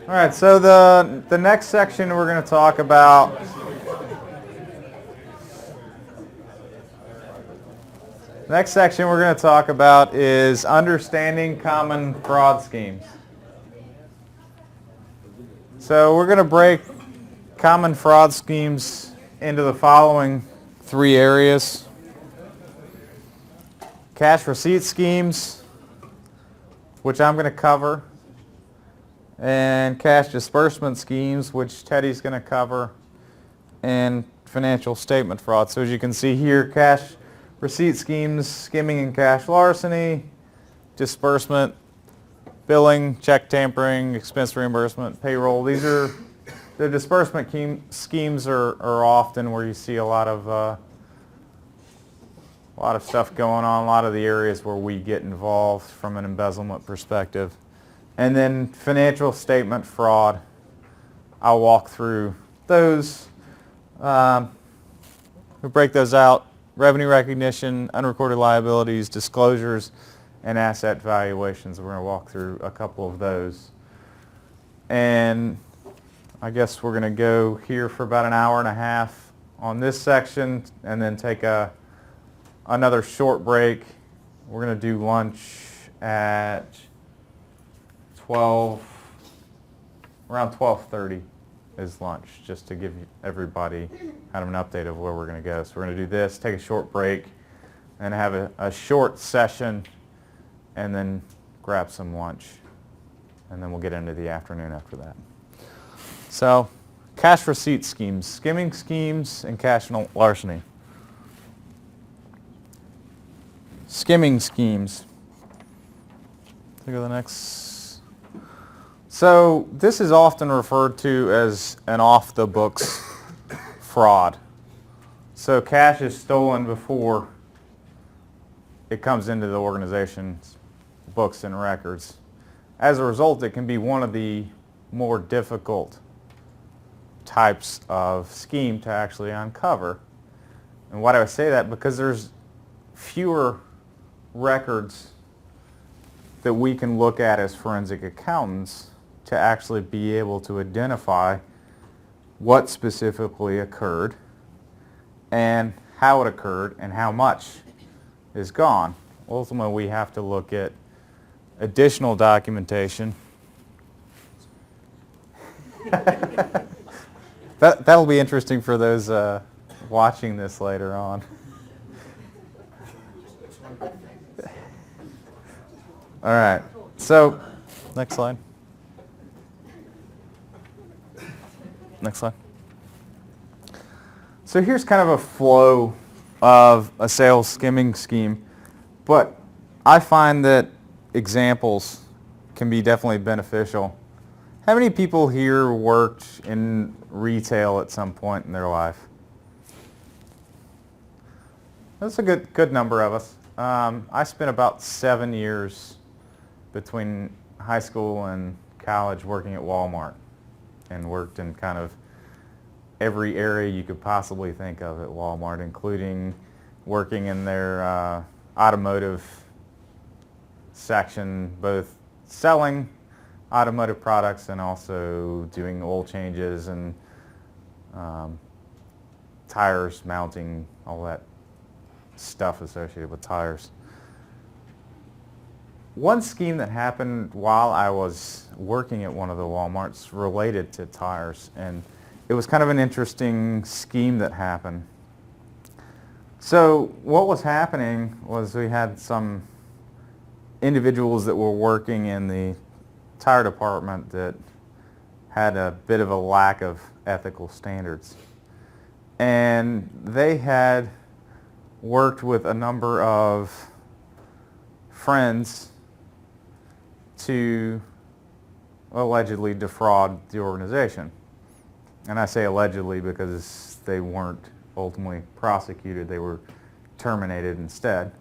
All right, so the next section we're going to talk about is understanding common fraud schemes. So we're going to break common fraud schemes into the following three areas: cash receipt schemes, which I'm going to cover, and cash disbursement schemes, which Teddy's going to cover, and financial statement fraud. So as you can see here, cash receipt schemes, skimming and cash larceny, disbursement, billing, check tampering, expense reimbursement, payroll. These are the disbursement schemes are often where you see a lot of stuff going on, a lot of the areas where we get involved from an embezzlement perspective. And then financial statement fraud, I'll walk through those. We break those out: revenue recognition, unrecorded liabilities, disclosures, and asset valuations. We're going to walk through a couple of those. And I guess we're going to go here for about an hour and a half on this section and then take another short break. We're going to do lunch at around 12:30 is lunch, just to give everybody kind of an update of where we're going to go. So we're going to do this, take a short break, and have a short session, and then grab some lunch. And then we'll get into the afternoon after that. So, cash receipt schemes, skimming schemes, and cash larceny. Skimming schemes. Look at the next. So this is often referred to as an off-the-books fraud. So cash is stolen before it comes into the organization's books and records. As a result, it can be one of the more difficult types of scheme to actually uncover. And why do I say that? Because there's fewer records that we can look at as forensic accountants to actually be able to identify what specifically occurred and how it occurred and how much is gone. Ultimately, we have to look at additional documentation. That'll be interesting for those watching this later on. All right, so next slide. Next slide. So here's kind of a flow of a sales skimming scheme, but I find that examples can be definitely beneficial. How many people here worked in retail at some point in their life? That's a good number of us. I spent about 7 years between high school and college working at Walmart, and worked in kind of every area you could possibly think of at Walmart, including working in their automotive section, both selling automotive products and also doing oil changes and tires, mounting, all that stuff associated with tires. One scheme that happened while I was working at one of the Walmarts related to tires, and it was kind of an interesting scheme that happened. So what was happening was we had some individuals that were working in the tire department that had a bit of a lack of ethical standards. And they had worked with a number of friends to allegedly defraud the organization. And I say allegedly because they weren't ultimately prosecuted, they were terminated instead.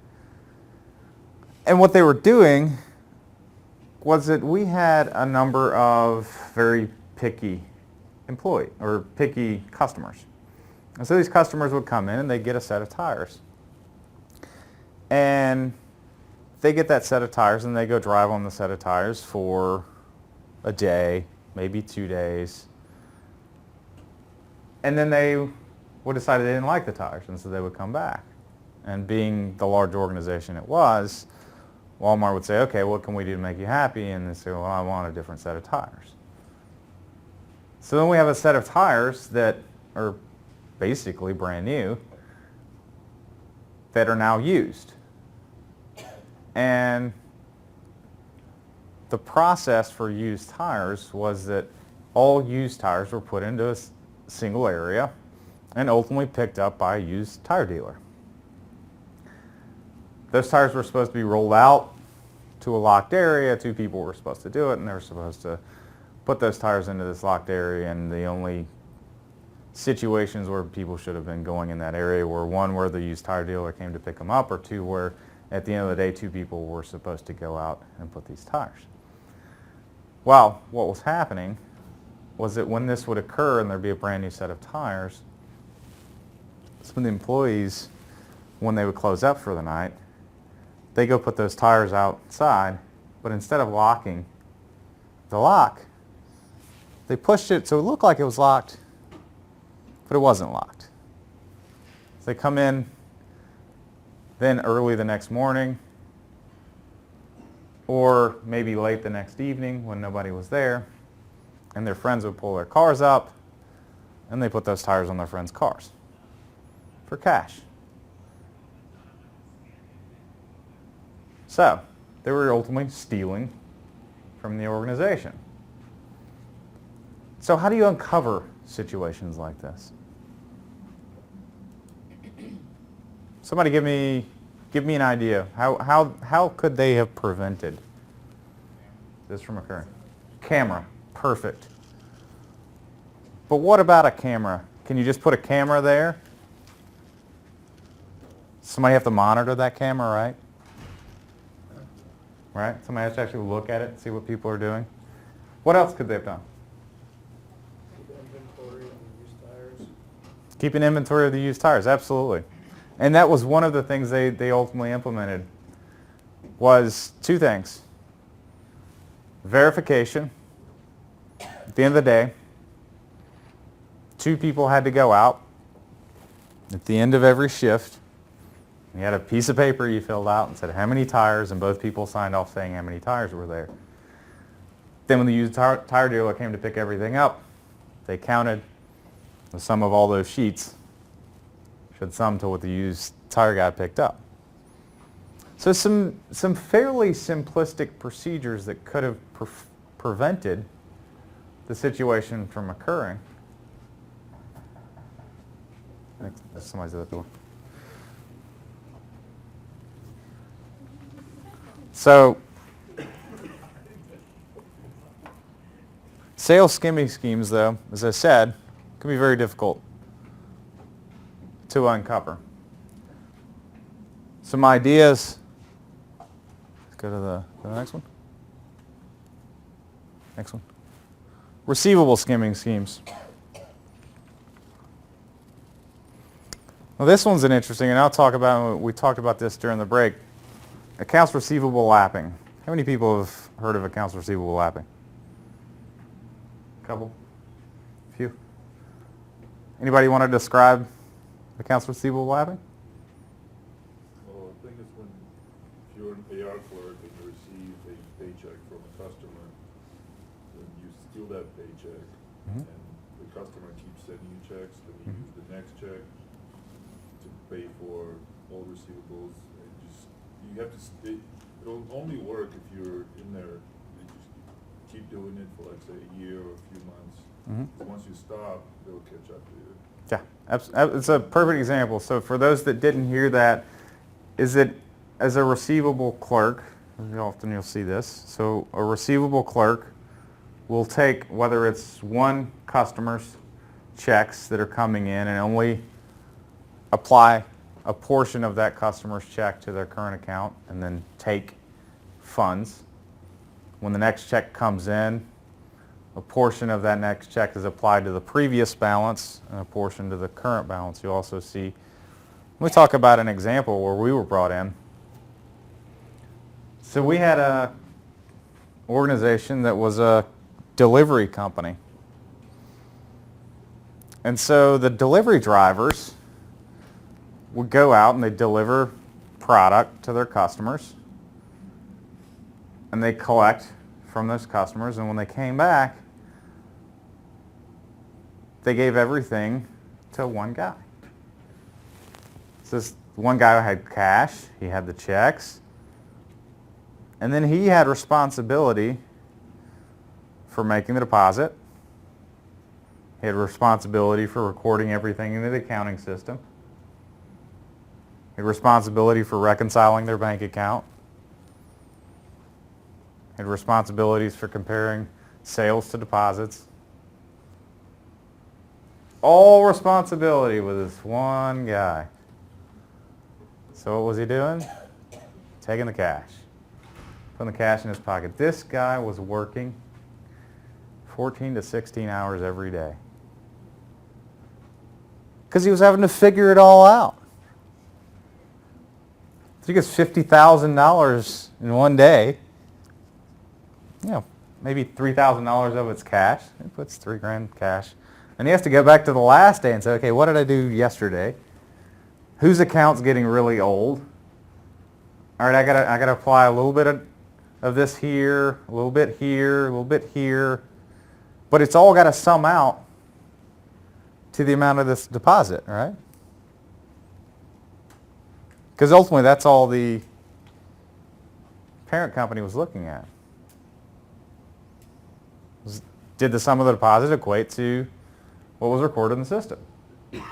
And what they were doing was that we had a number of very picky picky customers. And so these customers would come in and they'd get a set of tires. And they get that set of tires and they go drive on the set of tires for a day, maybe 2 days. And then they would decide they didn't like the tires, and so they would come back. And being the large organization it was, Walmart would say, okay, what can we do to make you happy? And they say, well, I want a different set of tires. So then we have a set of tires that are basically brand new that are now used. And the process for used tires was that all used tires were put into a single area and ultimately picked up by a used tire dealer. Those tires were supposed to be rolled out to a locked area. 2 people were supposed to do it, and they were supposed to put those tires into this locked area, and the only situations where people should have been going in that area were 1 where the used tire dealer came to pick them up, or 2 where at the end of the day 2 people were supposed to go out and put these tires. Well, what was happening was that when this would occur and there'd be a brand new set of tires, some of the employees, when they would close up for the night, they go put those tires outside, but instead of locking the lock, they pushed it so it looked like it was locked, but it wasn't locked. So they come in then early the next morning, or maybe late the next evening when nobody was there, and their friends would pull their cars up, and they put those tires on their friends' cars for cash. So they were ultimately stealing from the organization. So how do you uncover situations like this? Somebody give me an idea. How could they have prevented this from occurring? Camera. Perfect. But what about a camera? Can you just put a camera there? Somebody have to monitor that camera, right? Right? Somebody has to actually look at it and see what people are doing. What else could they have done? Inventory of the used tires. Keep an inventory of the used tires, absolutely. And that was one of the things they ultimately implemented was 2 things. Verification. At the end of the day, 2 people had to go out at the end of every shift. You had a piece of paper you filled out and said how many tires, and both people signed off saying how many tires were there. Then when the used tire dealer came to pick everything up, they counted the sum of all those sheets should sum to what the used tire guy picked up. So some fairly simplistic procedures that could have prevented the situation from occurring. Somebody's at the door. So, sales skimming schemes, though, as I said, can be very difficult to uncover. Some ideas. Let's go to the next one. Next one. Receivable skimming schemes. Well, this one's an interesting, and I'll talk about, we talked about this during the break. Accounts receivable lapping. How many people have heard of accounts receivable lapping? A couple? A few? Anybody want to describe accounts receivable lapping? Well, I think it's when if you're an AR clerk and you receive a paycheck from a customer, then you steal that paycheck, and the customer keeps sending you checks, then you use the next check to pay for all receivables. You have to. It'll only work if you're in there. You just keep doing it for, let's say, a year or a few months. Once you stop, they'll catch up to you. Yeah, it's a perfect example. So for those that didn't hear that, is it as a receivable clerk? Often you'll see this. So a receivable clerk will take whether it's one customer's checks that are coming in and only apply a portion of that customer's check to their current account and then take funds. When the next check comes in, a portion of that next check is applied to the previous balance and a portion to the current balance. You also see, let me talk about an example where we were brought in. So we had a organization that was a delivery company. And so the delivery drivers would go out and they deliver product to their customers, and they collect from those customers, and when they came back, they gave everything to one guy. So this one guy had cash, he had the checks, and then he had responsibility for making the deposit. He had responsibility for recording everything into the accounting system. He had responsibility for reconciling their bank account. He had responsibilities for comparing sales to deposits. All responsibility with this one guy. So what was he doing? Taking the cash. Putting the cash in his pocket. This guy was working 14 to 16 hours every day. Because he was having to figure it all out. So he gets $50,000 in one day. You know, maybe $3,000 of it's cash. He puts $3,000 cash. And he has to go back to the last day and say, okay, what did I do yesterday? Whose account's getting really old? All right, I gotta apply a little bit of this here, a little bit here, a little bit here. But it's all got to sum out to the amount of this deposit, right? Because ultimately that's all the parent company was looking at. Did the sum of the deposit equate to what was recorded in the system? I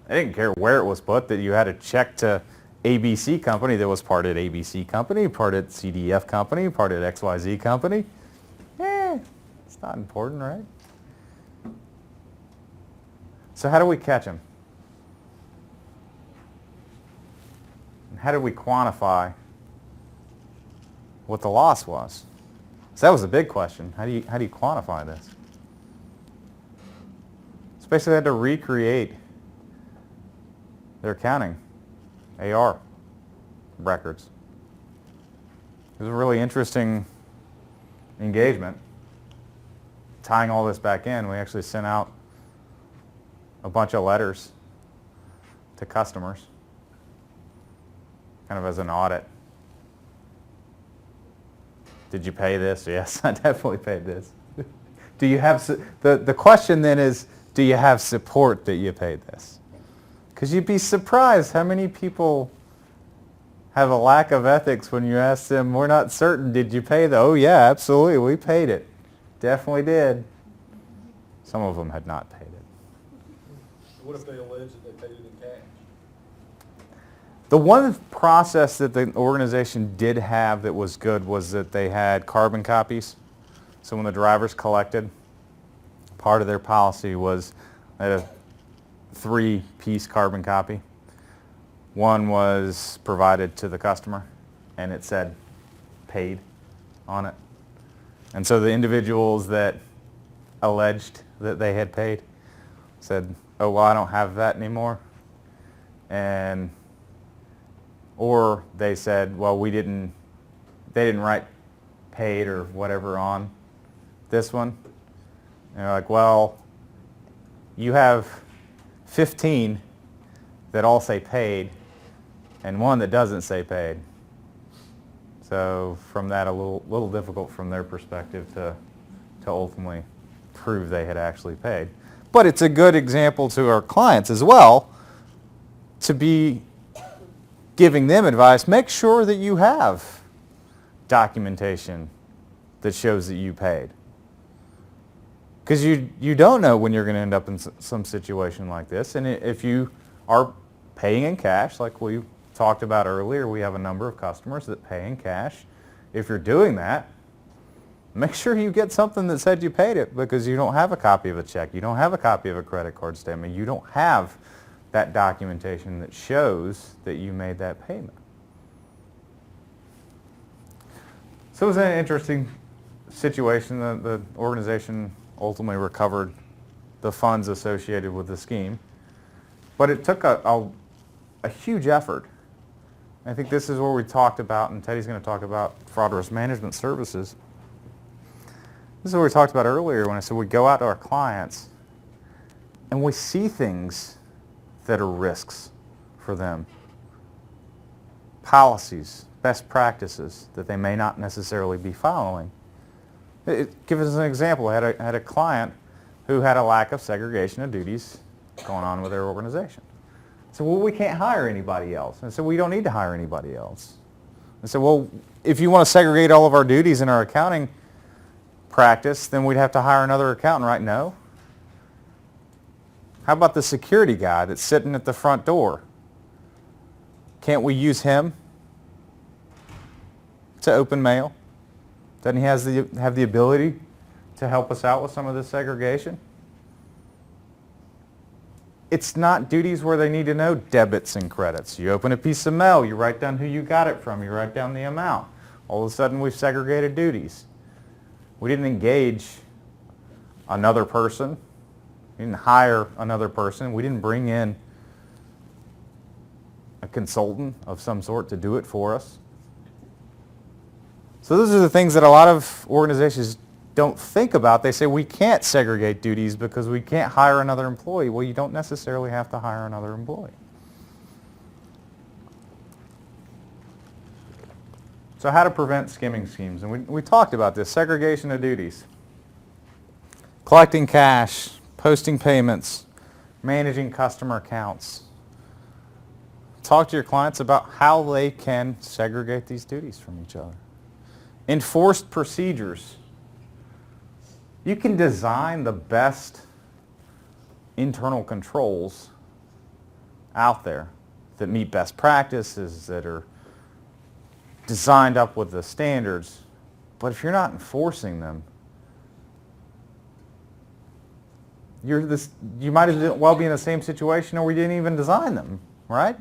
didn't care where it was put, that you had a check to ABC company that was part at ABC company, part at CDF company, part at XYZ company. It's not important, right? So how do we catch them? And how do we quantify what the loss was? So that was a big question. How do you quantify this? So basically, they had to recreate their accounting, AR records. It was a really interesting engagement. Tying all this back in, we actually sent out a bunch of letters to customers, kind of as an audit. Did you pay this? Yes, I definitely paid this. Do you have, the question then is, do you have support that you paid this? Because you'd be surprised how many people have a lack of ethics when you ask them, we're not certain, did you pay oh yeah, absolutely, we paid it. Definitely did. Some of them had not paid it. What if they allege that they paid it in cash? The one process that the organization did have that was good was that they had carbon copies. So when the drivers collected, part of their policy was they had a 3-piece carbon copy. One was provided to the customer, and it said paid on it. And so the individuals that alleged that they had paid said, oh, well, I don't have that anymore. Or they said, well, they didn't write paid or whatever on this one. And they're like, well, you have 15 that all say paid and one that doesn't say paid. So from that, a little difficult from their perspective to ultimately prove they had actually paid. But it's a good example to our clients as well to be giving them advice. Make sure that you have documentation that shows that you paid. Because you don't know when you're going to end up in some situation like this. And if you are paying in cash, like we talked about earlier, we have a number of customers that pay in cash. If you're doing that, make sure you get something that said you paid it, because you don't have a copy of a check. You don't have a copy of a credit card statement. You don't have that documentation that shows that you made that payment. So it was an interesting situation. The organization ultimately recovered the funds associated with the scheme. But it took a huge effort. I think this is where we talked about, and Teddy's going to talk about fraud risk management services. This is what we talked about earlier when I said we go out to our clients and we see things that are risks for them. Policies, best practices that they may not necessarily be following. Give us an example. I had a client who had a lack of segregation of duties going on with their organization. So, well, we can't hire anybody else. And so we don't need to hire anybody else. And so, well, if you want to segregate all of our duties in our accounting practice, then we'd have to hire another accountant, right? No. How about the security guy that's sitting at the front door? Can't we use him to open mail? Doesn't he have the ability to help us out with some of this segregation? It's not duties where they need to know debits and credits. You open a piece of mail, you write down who you got it from, you write down the amount. All of a sudden we've segregated duties. We didn't engage another person. We didn't hire another person. We didn't bring in a consultant of some sort to do it for us. So those are the things that a lot of organizations don't think about. They say we can't segregate duties because we can't hire another employee. Well, you don't necessarily have to hire another employee. So how to prevent skimming schemes? And we talked about this, segregation of duties. Collecting cash, posting payments, managing customer accounts. Talk to your clients about how they can segregate these duties from each other. Enforced procedures. You can design the best internal controls out there that meet best practices, that are designed up with the standards, but if you're not enforcing them, you might as well be in the same situation where we didn't even design them, right?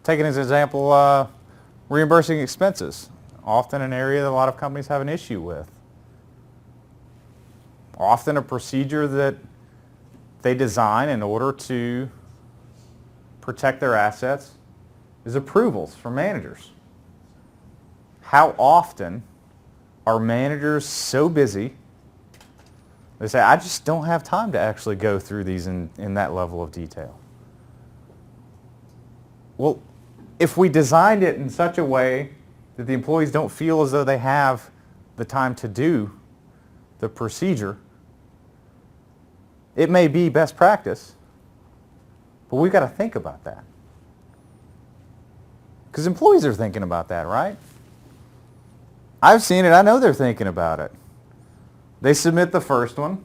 Taking as an example, reimbursing expenses. Often an area that a lot of companies have an issue with. Often a procedure that they design in order to protect their assets is approvals for managers. How often are managers so busy they say, I just don't have time to actually go through these in that level of detail? Well, if we designed it in such a way that the employees don't feel as though they have the time to do the procedure, it may be best practice, but we've got to think about that. Because employees are thinking about that, right? I've seen it. I know they're thinking about it. They submit the first one,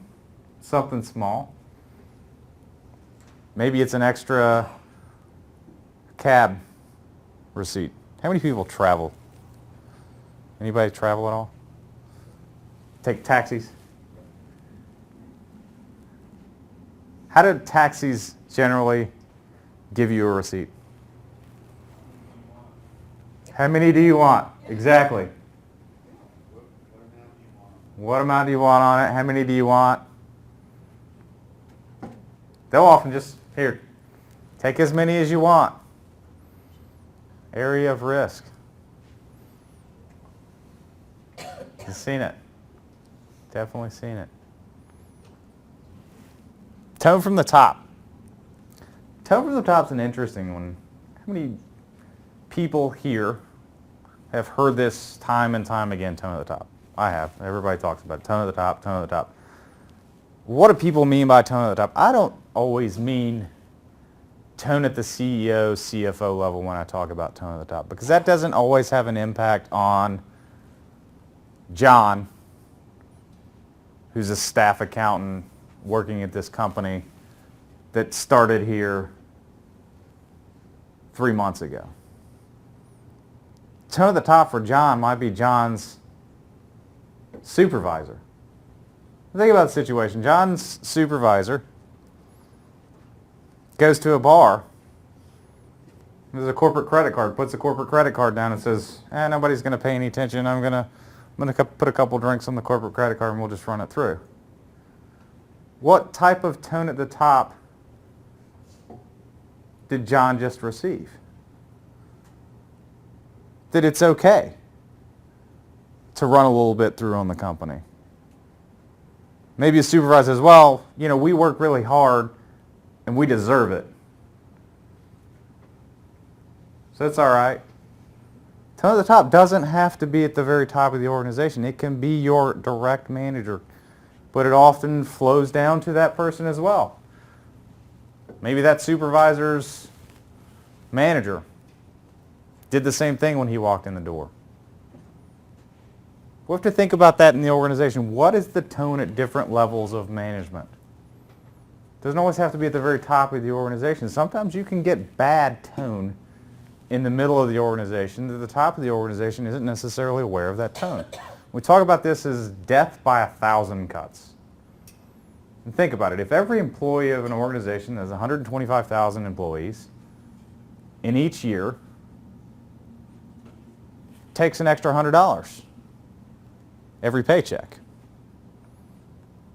something small. Maybe it's an extra cab receipt. How many people travel? Anybody travel at all? Take taxis? How do taxis generally give you a receipt? How many do you want? Exactly. What amount do you want on it? How many do you want? They'll often just, here, take as many as you want. Area of risk. You've seen it. Definitely seen it. Tone from the top. Tone from the top is an interesting one. How many people here have heard this time and time again, tone at the top? I have. Everybody talks about it. Tone at the top, tone at the top. What do people mean by tone at the top? I don't always mean tone at the CEO, CFO level when I talk about tone at the top, because that doesn't always have an impact on John, who's a staff accountant working at this company that started here 3 months ago. Tone at the top for John might be John's supervisor. Think about the situation. John's supervisor goes to a bar. There's a corporate credit card. Puts a corporate credit card down and says, nobody's going to pay any attention. I'm going to put a couple drinks on the corporate credit card and we'll just run it through. What type of tone at the top did John just receive? That it's okay to run a little bit through on the company. Maybe a supervisor says, well, you know, we work really hard and we deserve it. So that's all right. Tone at the top doesn't have to be at the very top of the organization. It can be your direct manager, but it often flows down to that person as well. Maybe that supervisor's manager did the same thing when he walked in the door. We have to think about that in the organization. What is the tone at different levels of management? It doesn't always have to be at the very top of the organization. Sometimes you can get bad tone in the middle of the organization that the top of the organization isn't necessarily aware of that tone. We talk about this as death by 1,000 cuts. And think about it. If every employee of an organization has 125,000 employees in each year takes an extra $100 every paycheck.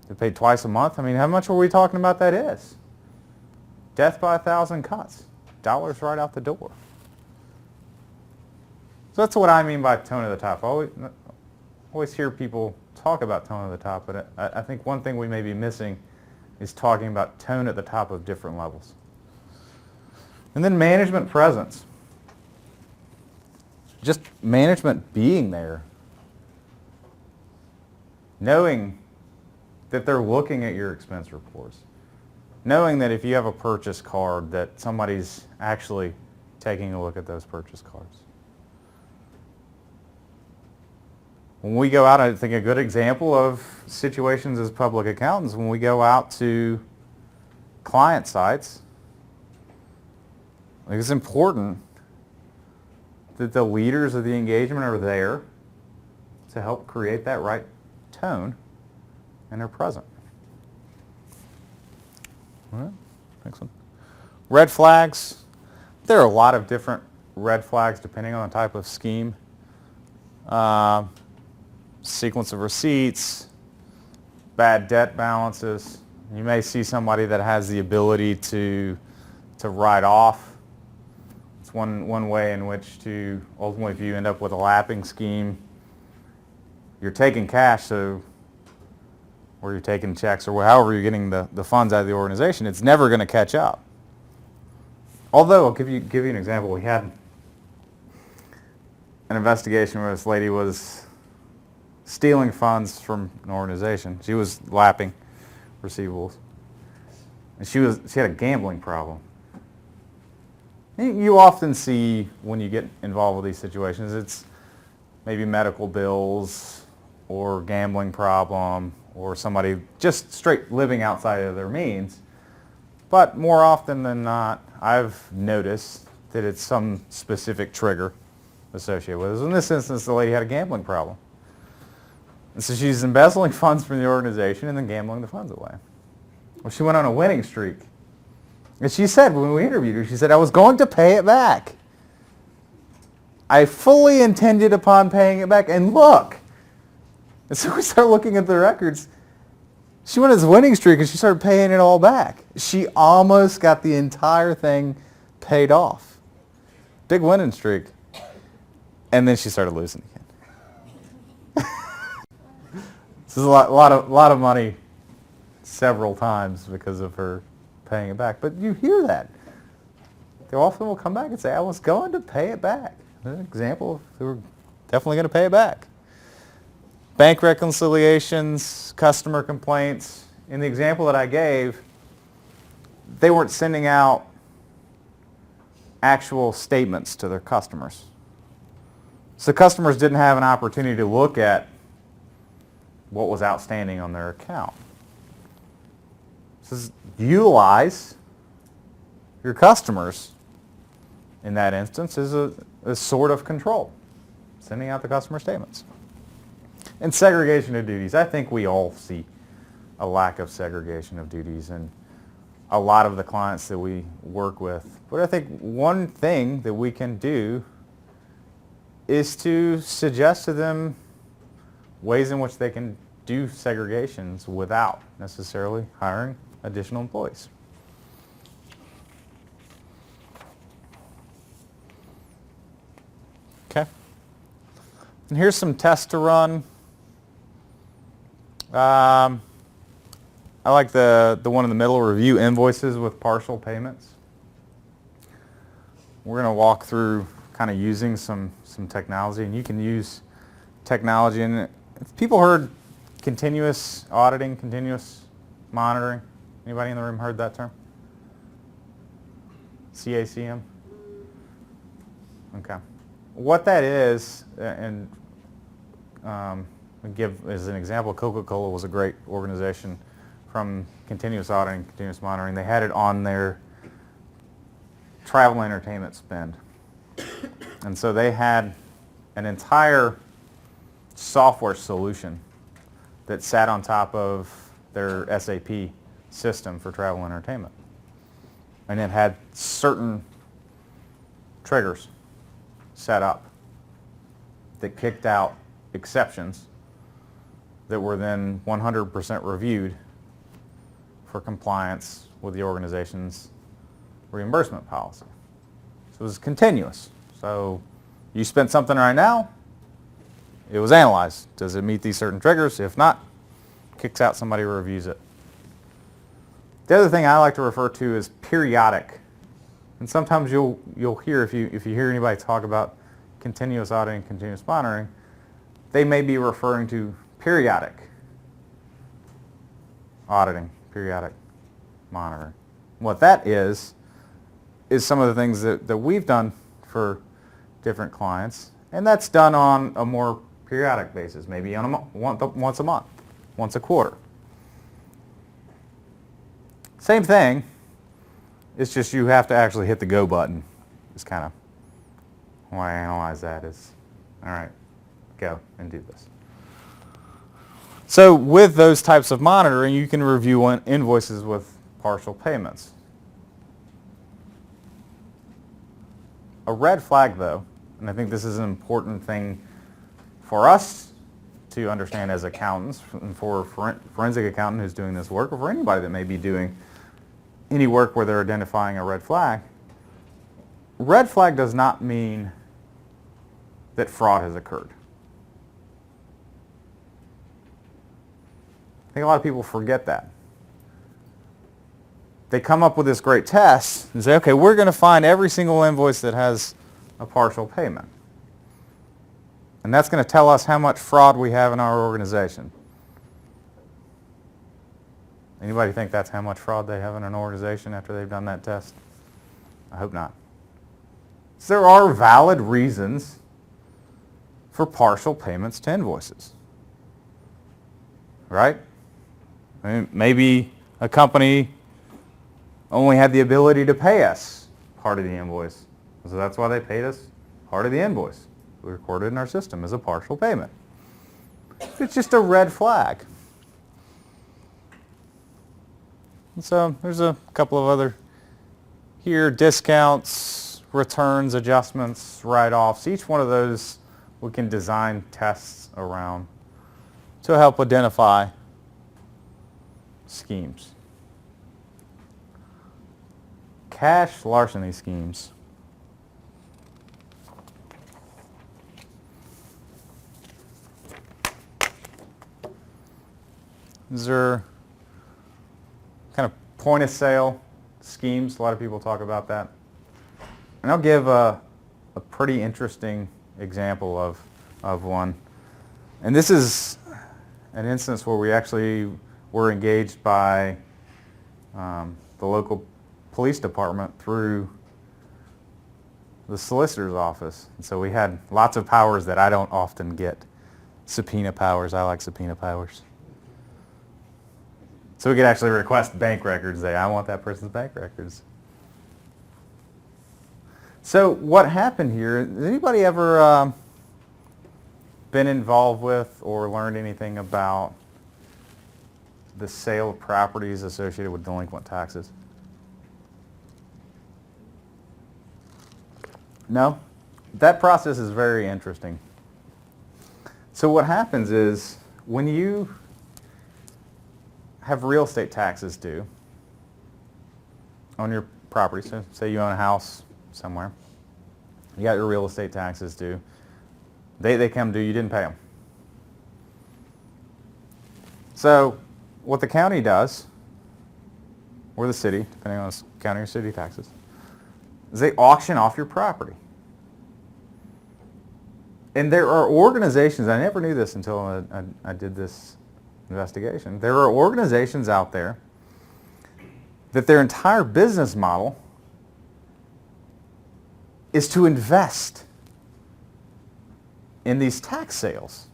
They're paid twice a month. I mean, how much are we talking about that is? Death by 1,000 cuts. Dollars right out the door. So that's what I mean by tone at the top. I always hear people talk about tone at the top, but I think one thing we may be missing is talking about tone at the top of different levels. And then management presence. Just management being there. Knowing that they're looking at your expense reports. Knowing that if you have a purchase card that somebody's actually taking a look at those purchase cards. When we go out, I think a good example of situations as public accountants, when we go out to client sites, I think it's important that the leaders of the engagement are there to help create that right tone and are present. All right, next one. Red flags. There are a lot of different red flags depending on the type of scheme. Sequence of receipts, bad debt balances. You may see somebody that has the ability to write off. It's one way in which to ultimately, if you end up with a lapping scheme, you're taking cash, or you're taking checks, or however you're getting the funds out of the organization, it's never going to catch up. Although, I'll give you an example. We had an investigation where this lady was stealing funds from an organization. She was lapping receivables. And she had a gambling problem. You often see when you get involved with these situations, it's maybe medical bills or gambling problem or somebody just straight living outside of their means. But more often than not, I've noticed that it's some specific trigger associated with it. In this instance, the lady had a gambling problem. And so she's embezzling funds from the organization and then gambling the funds away. Well, she went on a winning streak. And she said, when we interviewed her, she said, I was going to pay it back. I fully intended upon paying it back. And look. And so we start looking at the records. She went on this winning streak and she started paying it all back. She almost got the entire thing paid off. Big winning streak. And then she started losing again. This is a lot of money several times because of her paying it back. But you hear that. They often will come back and say, I was going to pay it back. An example of they were definitely going to pay it back. Bank reconciliations, customer complaints. In the example that I gave, they weren't sending out actual statements to their customers. So customers didn't have an opportunity to look at what was outstanding on their account. So utilize your customers in that instance as a sort of control, sending out the customer statements. And segregation of duties. I think we all see a lack of segregation of duties in a lot of the clients that we work with. But I think one thing that we can do is to suggest to them ways in which they can do segregations without necessarily hiring additional employees. Okay. And here's some tests to run. I like the one in the middle, review invoices with partial payments. We're going to walk through kind of using some technology, and you can use technology. And if people heard continuous auditing, continuous monitoring? Anybody in the room heard that term? CACM? Okay. What that is, and I'll give as an example, Coca-Cola was a great organization from continuous auditing, continuous monitoring. They had it on their travel and entertainment spend. And so they had an entire software solution that sat on top of their SAP system for travel and entertainment. And it had certain triggers set up that kicked out exceptions that were then 100% reviewed for compliance with the organization's reimbursement policy. So it was continuous. So you spent something right now, it was analyzed. Does it meet these certain triggers? If not, kicks out somebody who reviews it. The other thing I like to refer to is periodic. And sometimes you'll hear, if you hear anybody talk about continuous auditing, continuous monitoring, they may be referring to periodic auditing, periodic monitoring. What that is some of the things that we've done for different clients, and that's done on a more periodic basis, maybe on once a month, once a quarter. Same thing, it's just you have to actually hit the go button. It's kind of why I analyze that is, all right, go and do this. So with those types of monitoring, you can review invoices with partial payments. A red flag, though, and I think this is an important thing for us to understand as accountants, and for a forensic accountant who's doing this work, or for anybody that may be doing any work where they're identifying a red flag. Red flag does not mean that fraud has occurred. I think a lot of people forget that. They come up with this great test and say, okay, we're going to find every single invoice that has a partial payment. And that's going to tell us how much fraud we have in our organization. Anybody think that's how much fraud they have in an organization after they've done that test? I hope not. So there are valid reasons for partial payments to invoices. Right? I mean, maybe a company only had the ability to pay us part of the invoice. So that's why they paid us part of the invoice. We recorded in our system as a partial payment. It's just a red flag. And so there's a couple of other here, discounts, returns, adjustments, write-offs. Each one of those we can design tests around to help identify schemes. Cash larceny schemes. These are kind of point of sale schemes. A lot of people talk about that. And I'll give a pretty interesting example of one. And this is an instance where we actually were engaged by the local police department through the solicitor's office. And so we had lots of powers that I don't often get. Subpoena powers. I like subpoena powers. So we could actually request bank records. Say, I want that person's bank records. So what happened here, has anybody ever been involved with or learned anything about the sale of properties associated with delinquent taxes? No? That process is very interesting. So what happens is when you have real estate taxes due on your property, so say you own a house somewhere, you got your real estate taxes due, They come due, you didn't pay them. So what the county does, or the city, depending on the county or city taxes, is they auction off your property. And there are organizations, I never knew this until I did this investigation, there are organizations out there that their entire business model is to invest in these tax sales.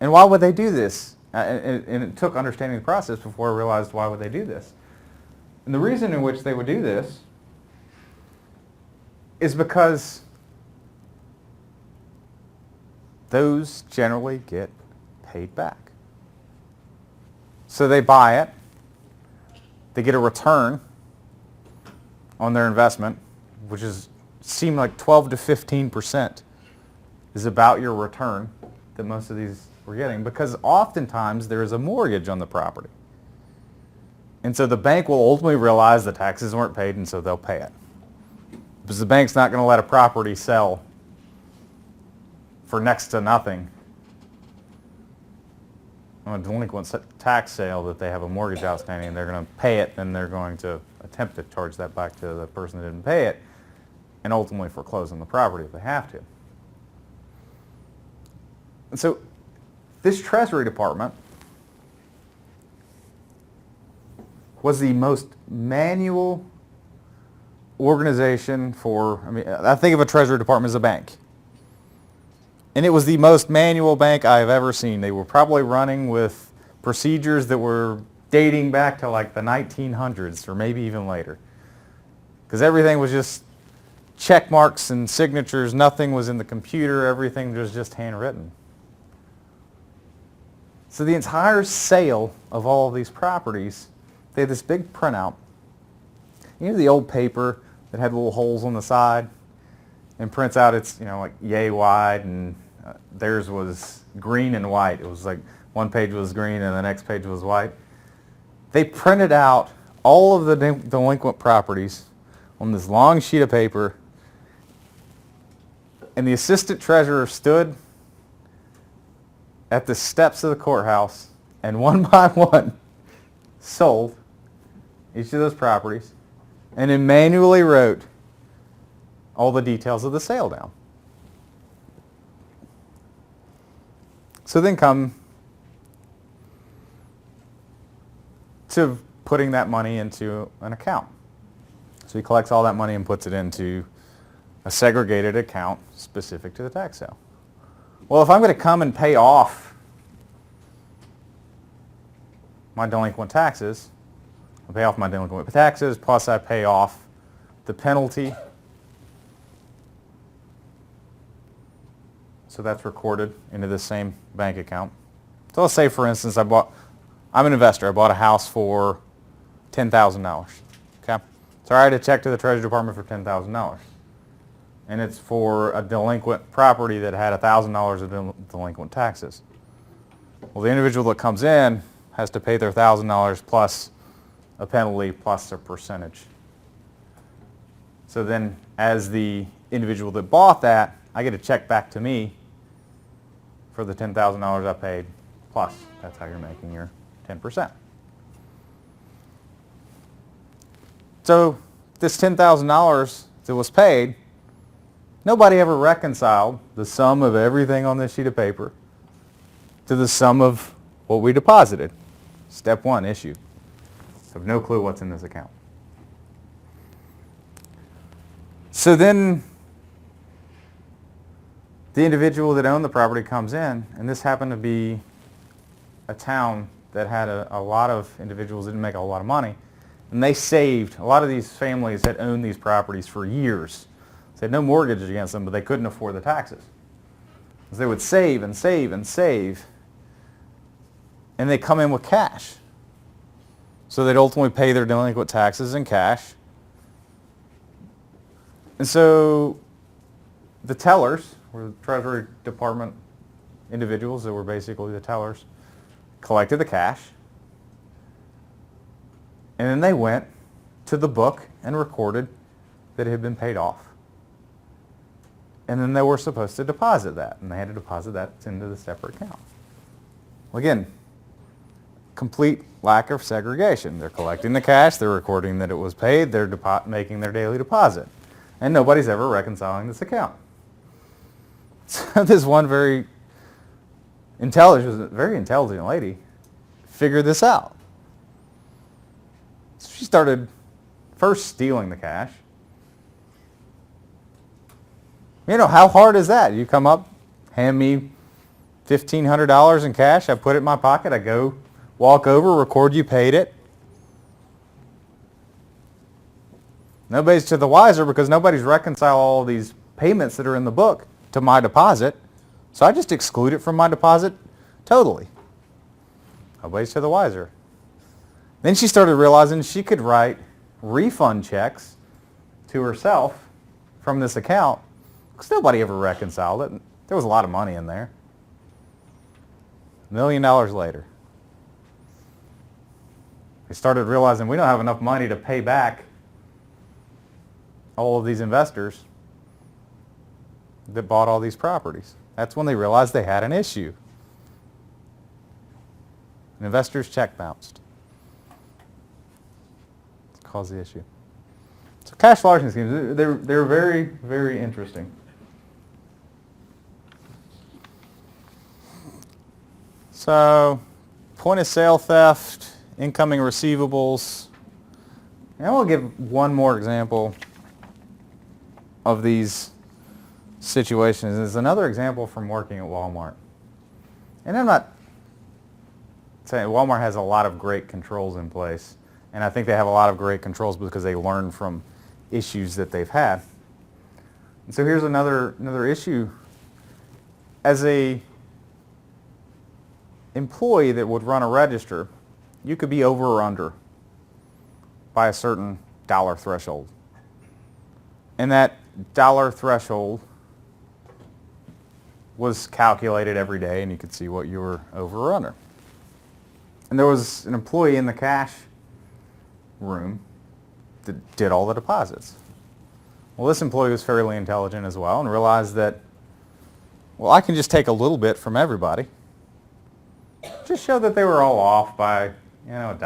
And why would they do this? And it took understanding the process before I realized why would they do this. And the reason in which they would do this is because those generally get paid back. So they buy it, they get a return on their investment, which seemed like 12 to 15% is about your return that most of these were getting, because oftentimes there is a mortgage on the property. And so the bank will ultimately realize the taxes weren't paid, and so they'll pay it. Because the bank's not going to let a property sell for next to nothing on a delinquent tax sale that they have a mortgage outstanding, and they're going to pay it, and they're going to attempt to charge that back to the person that didn't pay it, and ultimately foreclose on the property if they have to. And so this Treasury Department was the most manual organization for, I think of a Treasury Department as a bank. And it was the most manual bank I have ever seen. They were probably running with procedures that were dating back to like the 1900s or maybe even later. Because everything was just check marks and signatures. Nothing was in the computer. Everything was just handwritten. So the entire sale of all of these properties, they had this big printout. You know the old paper that had little holes on the side and prints out it's, like yay wide, and theirs was green and white. It was like one page was green and the next page was white. They printed out all of the delinquent properties on this long sheet of paper, and the assistant treasurer stood at the steps of the courthouse and one by one sold each of those properties and then manually wrote all the details of the sale down. So then come to putting that money into an account. So he collects all that money and puts it into a segregated account specific to the tax sale. Well, if I'm going to come and pay off my delinquent taxes, I pay off my delinquent taxes, plus I pay off the penalty. So that's recorded into the same bank account. So let's say, for instance, I'm an investor. I bought a house for $10,000. Okay? So I write a check to the Treasury Department for $10,000. And it's for a delinquent property that had $1,000 of delinquent taxes. Well, the individual that comes in has to pay their $1,000 plus a penalty plus a percentage. So then, as the individual that bought that, I get a check back to me for the $10,000 I paid, plus that's how you're making your 10%. So this $10,000 that was paid, nobody ever reconciled the sum of everything on this sheet of paper to the sum of what we deposited. Step one, issue. I have no clue what's in this account. So then the individual that owned the property comes in, and this happened to be a town that had a lot of individuals that didn't make a lot of money, and they saved. A lot of these families had owned these properties for years. They had no mortgage against them, but they couldn't afford the taxes. So they would save and save and save, and they come in with cash. So they'd ultimately pay their delinquent taxes in cash. And so the tellers, were the Treasury Department individuals that were basically the tellers, collected the cash, and then they went to the book and recorded that it had been paid off. And then they were supposed to deposit that, and they had to deposit that into the separate account. Well, again, complete lack of segregation. They're collecting the cash, they're recording that it was paid, they're making their daily deposit. And nobody's ever reconciling this account. So this one very intelligent lady figured this out. So she started first stealing the cash. You know, how hard is that? You come up, hand me $1,500 in cash, I put it in my pocket, I go walk over, record you paid it. Nobody's to the wiser because nobody's reconciled all these payments that are in the book to my deposit. So I just exclude it from my deposit totally. Nobody's to the wiser. Then she started realizing she could write refund checks to herself from this account because nobody ever reconciled it. There was a lot of money in there. $1 million later. They started realizing we don't have enough money to pay back all of these investors that bought all these properties. That's when they realized they had an issue. An investor's check bounced. It caused the issue. So cash larceny schemes, they're very, very interesting. So point of sale theft, incoming receivables. And we'll give one more example of these situations. There's another example from working at Walmart. And I'm not saying Walmart has a lot of great controls in place. And I think they have a lot of great controls because they learn from issues that they've had. And so here's another issue. As a employee that would run a register, you could be over or under by a certain dollar threshold. And that dollar threshold was calculated every day, and you could see what you were over or under. And there was an employee in the cash room that did all the deposits. Well, this employee was fairly intelligent as well and realized that, well, I can just take a little bit from everybody. Just show that they were all off by, $1,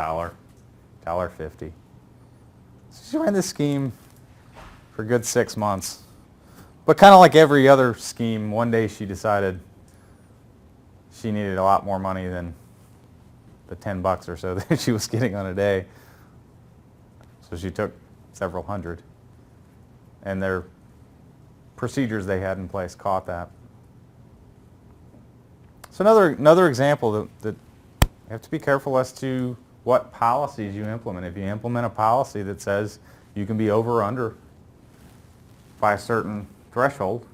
$1.50. So she ran this scheme for a good 6 months. But kind of like every other scheme, one day she decided she needed a lot more money than the $10 or so that she was getting on a day. So she took several hundred. And their procedures they had in place caught that. So another example that you have to be careful as to what policies you implement. If you implement a policy that says you can be over or under by a certain threshold,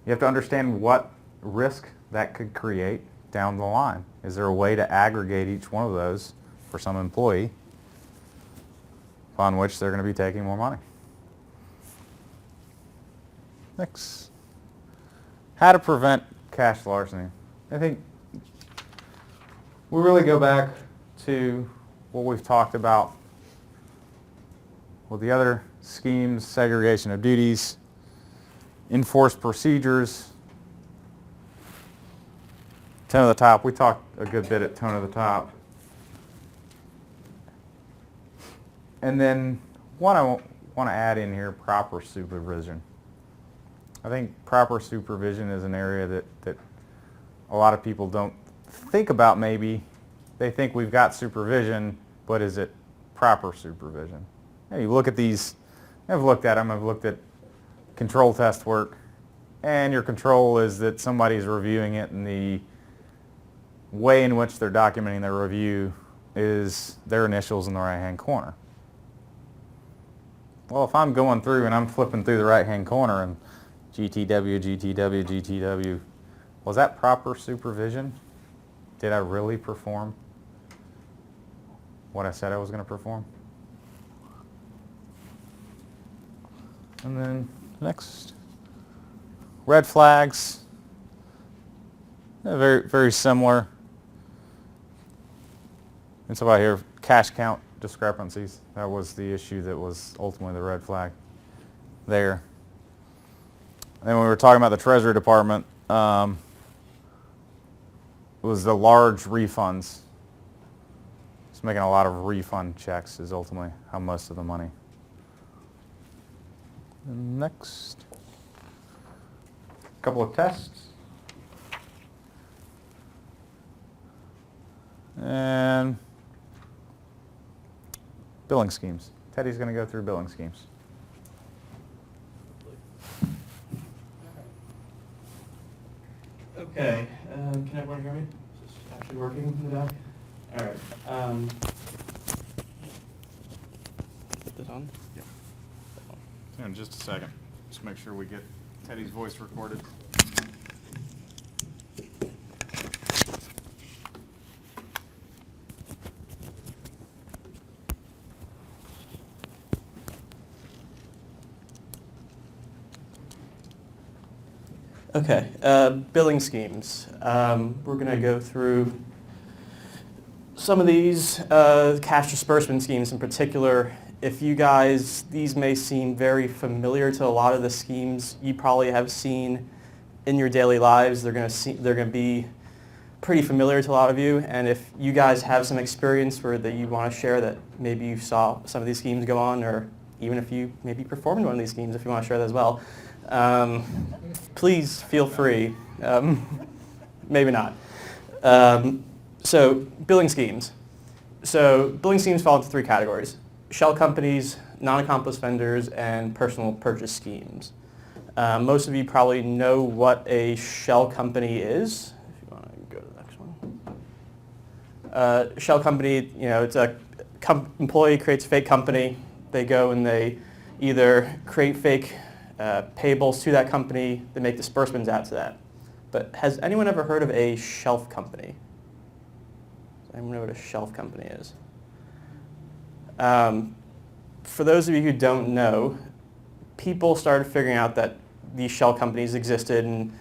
you have to understand what risk that could create down the line. Is there a way to aggregate each one of those for some employee upon which they're going to be taking more money? Next. How to prevent cash larceny. I think we really go back to what we've talked about with the other schemes: segregation of duties, enforced procedures. Tone of the top. We talked a good bit at tone of the top. And then one I want to add in here, proper supervision. I think proper supervision is an area that a lot of people don't think about maybe. They think we've got supervision, but is it proper supervision? And you look at these, I've looked at them, I've looked at control test work, and your control is that somebody's reviewing it, and the way in which they're documenting their review is their initials in the right-hand corner. Well, if I'm going through and I'm flipping through the right-hand corner and GTW, GTW, GTW, was that proper supervision? Did I really perform what I said I was going to perform? And then next, red flags. Very, very similar. It's about here, cash count discrepancies. That was the issue that was ultimately the red flag there. And then when we were talking about the Treasury Department, it was the large refunds. It's making a lot of refund checks is ultimately how most of the money. And next, a couple of tests. And billing schemes. Teddy's going to go through billing schemes. Okay, can everyone hear me? Is this actually working in the back? All right. Put this on? Yeah. In just a second. Just make sure we get Teddy's voice recorded. Okay, billing schemes. We're going to go through some of these cash disbursement schemes in particular. If you guys, these may seem very familiar to a lot of the schemes you probably have seen in your daily lives. They're going to be pretty familiar to a lot of you. And if you guys have some experience that you want to share that maybe you saw some of these schemes go on, or even if you maybe performed one of these schemes, if you want to share that as well, please feel free. Maybe not. So billing schemes. So billing schemes fall into three categories: shell companies, non-accomplice vendors, and personal purchase schemes. Most of you probably know what a shell company is. If you want to go to the next one. Shell company, it's a employee creates a fake company. They go and they either create fake payables to that company, they make disbursements out to that. But has anyone ever heard of a shelf company? Does anyone know what a shelf company is? For those of you who don't know, people started figuring out that these shell companies existed, and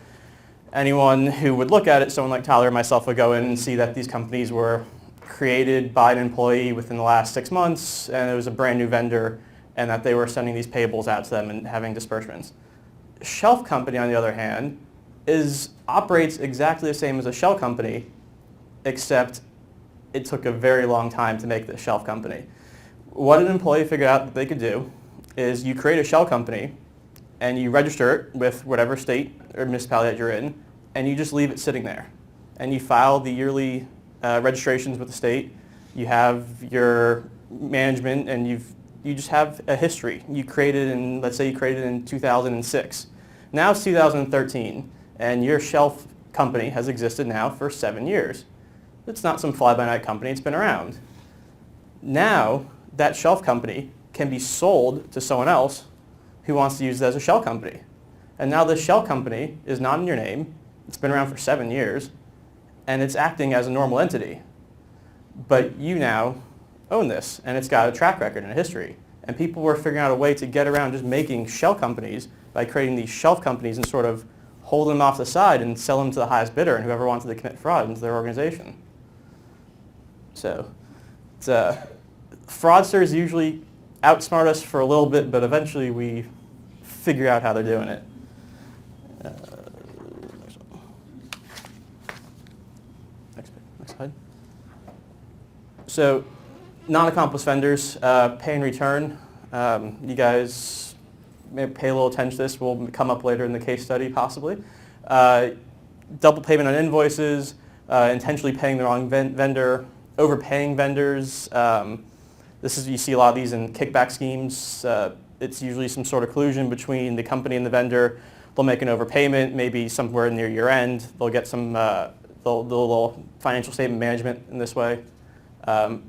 anyone who would look at it, someone like Tyler and myself, would go in and see that these companies were created by an employee within the last 6 months, and it was a brand new vendor, and that they were sending these payables out to them and having disbursements. Shelf company, on the other hand, operates exactly the same as a shell company, except it took a very long time to make this shelf company. What an employee figured out that they could do is you create a shell company and you register it with whatever state or municipality that you're in, and you just leave it sitting there. And you file the yearly registrations with the state. You have your management, and you just have a history. Let's say you created in 2006. Now it's 2013, and your shelf company has existed now for 7 years. It's not some fly-by-night company, it's been around. Now, that shelf company can be sold to someone else who wants to use it as a shell company. And now this shell company is not in your name, it's been around for 7 years, and it's acting as a normal entity. But you now own this, and it's got a track record and a history. And people were figuring out a way to get around just making shell companies by creating these shelf companies and sort of hold them off the side and sell them to the highest bidder and whoever wanted to commit fraud into their organization. So fraudsters usually outsmart us for a little bit, but eventually we figure out how they're doing it. Next slide. So non-accomplice vendors, pay and return. You guys may pay a little attention to this. Will come up later in the case study, possibly. Double payment on invoices, intentionally paying the wrong vendor, overpaying vendors. You see a lot of these in kickback schemes. It's usually some sort of collusion between the company and the vendor. They'll make an overpayment, maybe somewhere near year end. They'll get some little financial statement management in this way.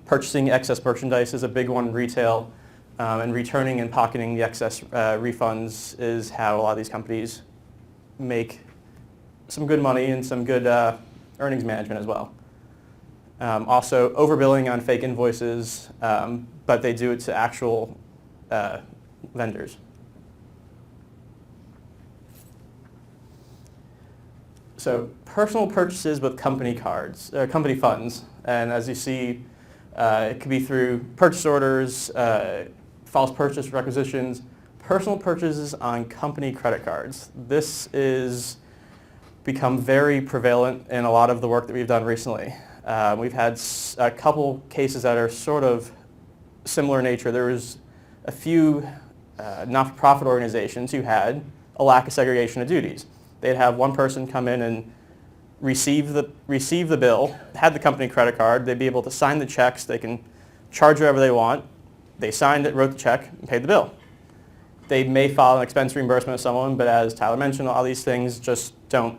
Purchasing excess merchandise is a big one in retail, and returning and pocketing the excess refunds is how a lot of these companies make some good money and some good earnings management as well. Also, overbilling on fake invoices, but they do it to actual vendors. So personal purchases with company cards, company funds, and as you see, it could be through purchase orders, false purchase requisitions, Personal purchases on company credit cards. This is become very prevalent in a lot of the work that we've done recently. We've had a couple cases that are sort of similar in nature. There was a few not-for-profit organizations who had a lack of segregation of duties. They'd have one person come in and receive the bill, had the company credit card, they'd be able to sign the checks, they can charge whatever they want. They signed it, wrote the check, and paid the bill. They may file an expense reimbursement with someone, but as Tyler mentioned, all these things just don't.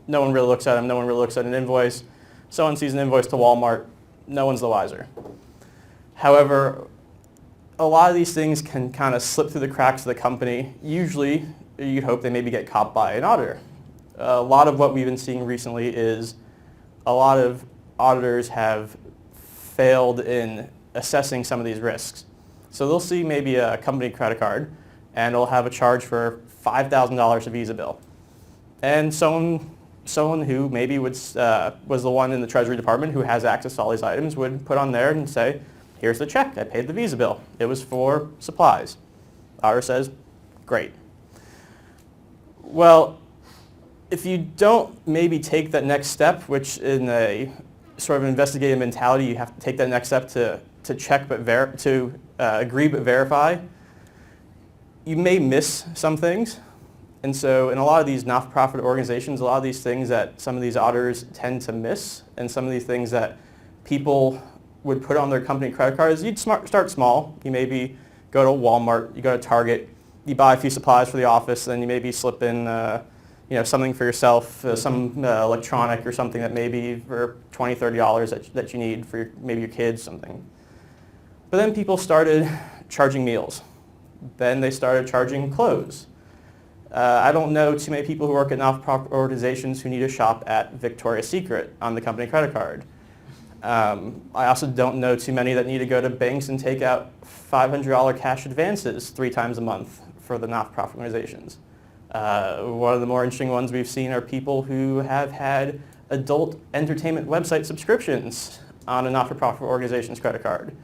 No one really looks at them. No one really looks at an invoice. Someone sees an invoice to Walmart. No one's the wiser. However, a lot of these things can kind of slip through the cracks of the company. Usually, you'd hope they maybe get caught by an auditor. A lot of what we've been seeing recently is a lot of auditors have failed in assessing some of these risks. So they'll see maybe a company credit card, and it'll have a charge for $5,000 a Visa bill. And someone who maybe was the one in the Treasury Department who has access to all these items would put on there and say, here's the check, I paid the Visa bill. It was for supplies. Auditor says, great. Well, if you don't maybe take that next step, which in a sort of investigative mentality, you have to take that next step to check but agree but verify, you may miss some things. And so in a lot of these not-for-profit organizations, a lot of these things that some of these auditors tend to miss, and some of these things that people would put on their company credit cards, you'd start small. You maybe go to Walmart, you go to Target, you buy a few supplies for the office, then you maybe slip in something for yourself, some electronic or something that maybe for $20, $30 that you need for maybe your kids, something. But then people started charging meals. Then they started charging clothes. I don't know too many people who work at not-for-profit organizations who need to shop at Victoria's Secret on the company credit card. I also don't know too many that need to go to banks and take out $500 cash advances 3 times a month for the not-for-profit organizations. One of the more interesting ones we've seen are people who have had adult entertainment website subscriptions on a not-for-profit organization's credit card.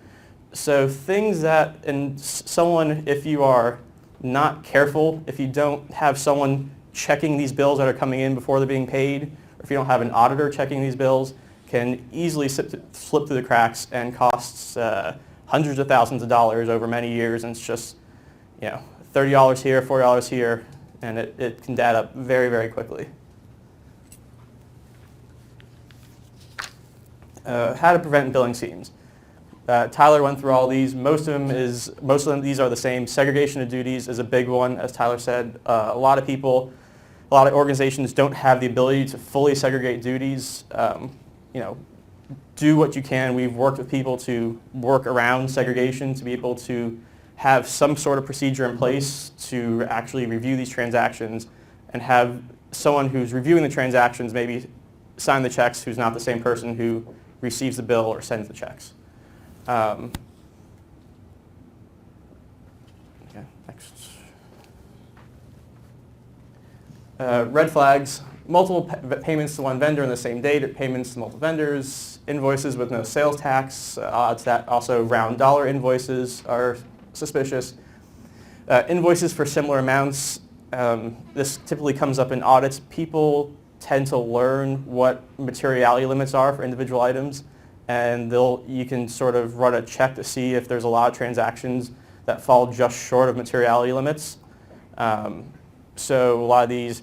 So things that, and someone, if you are not careful, if you don't have someone checking these bills that are coming in before they're being paid, or if you don't have an auditor checking these bills, can easily slip through the cracks and costs hundreds of thousands of dollars over many years. And it's just, $30 here, $40 here, and it can add up very, very quickly. How to prevent billing schemes. Tyler went through all these. Most of them, these are the same. Segregation of duties is a big one, as Tyler said. A lot of organizations don't have the ability to fully segregate duties. Do what you can. We've worked with people to work around segregation, to be able to have some sort of procedure in place to actually review these transactions and have someone who's reviewing the transactions maybe sign the checks who's not the same person who receives the bill or sends the checks. Okay, next. Red flags, multiple payments to one vendor on the same date, payments to multiple vendors, invoices with no sales tax, odds that also round dollar invoices are suspicious. Invoices for similar amounts, this typically comes up in audits. People tend to learn what materiality limits are for individual items, and you can sort of run a check to see if there's a lot of transactions that fall just short of materiality limits. So a lot of these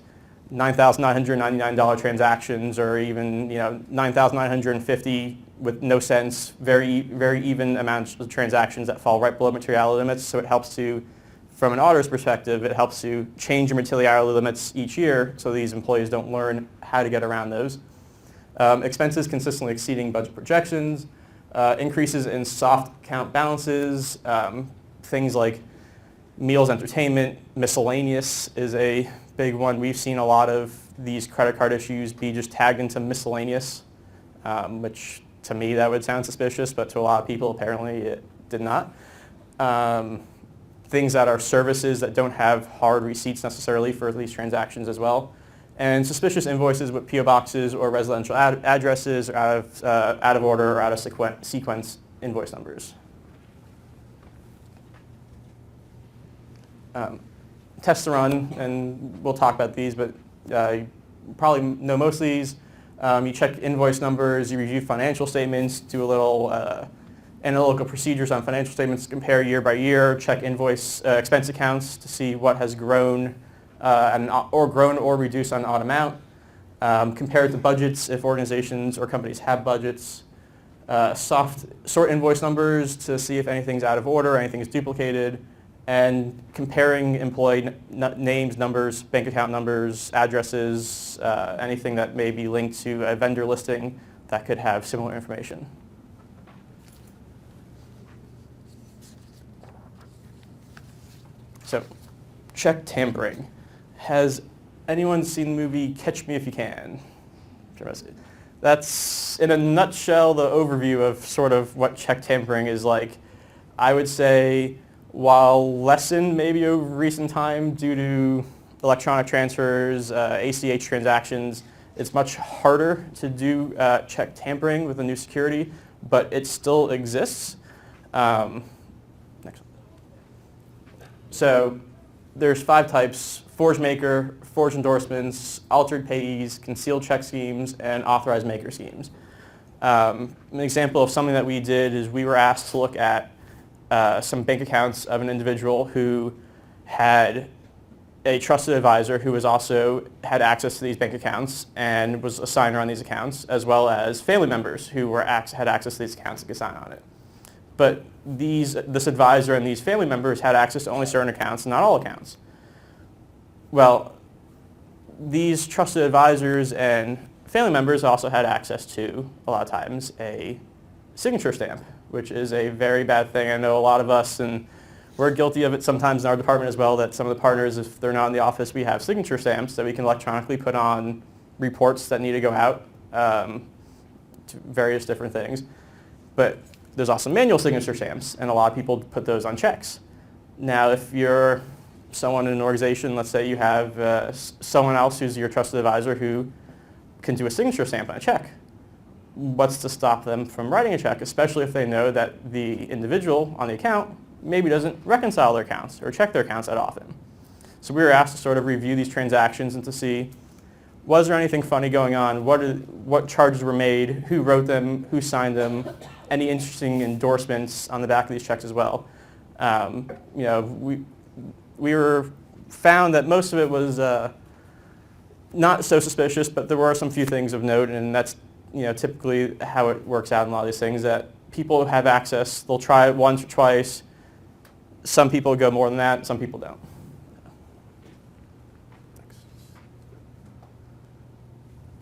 $9,999 transactions, or even $9,950 with no cents, very, very even amounts of transactions that fall right below materiality limits. So it helps to, from an auditor's perspective, it helps to change your materiality limits each year so these employees don't learn how to get around those. Expenses consistently exceeding budget projections, increases in soft account balances, things like meals, entertainment, miscellaneous is a big one. We've seen a lot of these credit card issues be just tagged into miscellaneous, which to me that would sound suspicious, but to a lot of people apparently it did not. Things that are services that don't have hard receipts necessarily for these transactions as well. And suspicious invoices with PO boxes or residential addresses, or out of order or out of sequence invoice numbers. Tests to run, and we'll talk about these, but you probably know most of these. You check invoice numbers, you review financial statements, do a little analytical procedures on financial statements, compare year by year, check invoice expense accounts to see what has grown or reduced on an odd amount. Compare it to budgets if organizations or companies have budgets. Sort invoice numbers to see if anything's out of order, anything is duplicated, and comparing employee names, numbers, bank account numbers, addresses, anything that may be linked to a vendor listing that could have similar information. So, check tampering. Has anyone seen the movie Catch Me If You Can? That's, in a nutshell, the overview of sort of what check tampering is like. I would say, while lessened maybe over recent time due to electronic transfers, ACH transactions, it's much harder to do check tampering with the new security, but it still exists. Next. So there's 5 types: forged maker, forged endorsements, altered payees, concealed check schemes, and authorized maker schemes. An example of something that we did is we were asked to look at some bank accounts of an individual who had a trusted advisor who was also had access to these bank accounts and was a signer on these accounts, as well as family members who had access to these accounts and could sign on it. But this advisor and these family members had access to only certain accounts, not all accounts. Well, these trusted advisors and family members also had access to, a lot of times, a signature stamp, which is a very bad thing. I know a lot of us, and we're guilty of it sometimes in our department as well, that some of the partners, if they're not in the office, we have signature stamps that we can electronically put on reports that need to go out to various different things. But there's also manual signature stamps, and a lot of people put those on checks. Now, if you're someone in an organization, let's say you have someone else who's your trusted advisor who can do a signature stamp on a check, what's to stop them from writing a check, especially if they know that the individual on the account maybe doesn't reconcile their accounts or check their accounts that often. So we were asked to sort of review these transactions and to see, was there anything funny going on? What charges were made? Who wrote them? Who signed them? Any interesting endorsements on the back of these checks as well? We were found that most of it was not so suspicious, but there were some few things of note, and that's typically how it works out in a lot of these things, that people have access, they'll try it once or twice. Some people go more than that, some people don't.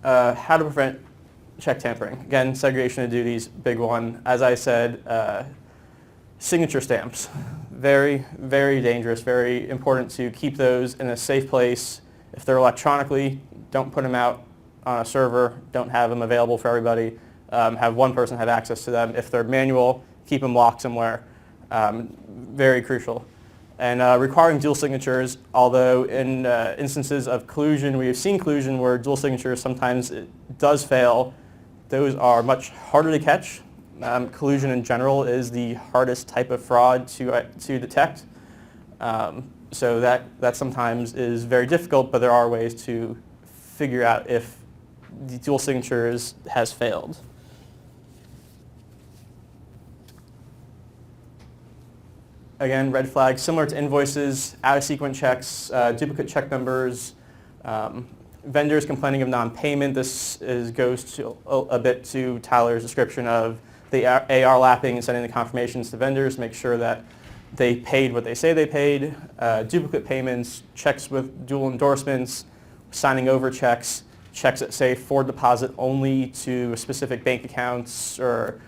How to prevent check tampering. Again, segregation of duties, big one. As I said, signature stamps, very, very dangerous, very important to keep those in a safe place. If they're electronically, don't put them out on a server, don't have them available for everybody. Have one person have access to them. If they're manual, keep them locked somewhere. Very crucial. And requiring dual signatures, although in instances of collusion, we have seen collusion where dual signatures sometimes it does fail. Those are much harder to catch. Collusion in general is the hardest type of fraud to detect. So that sometimes is very difficult, but there are ways to figure out if the dual signatures has failed. Again, red flag, similar to invoices, out-of-sequence checks, duplicate check numbers, vendors complaining of non-payment. This goes to a bit to Tyler's description of the AR lapping and sending the confirmations to vendors, make sure that they paid what they say they paid, duplicate payments, checks with dual endorsements, signing over checks that say for deposit only to specific bank accounts, or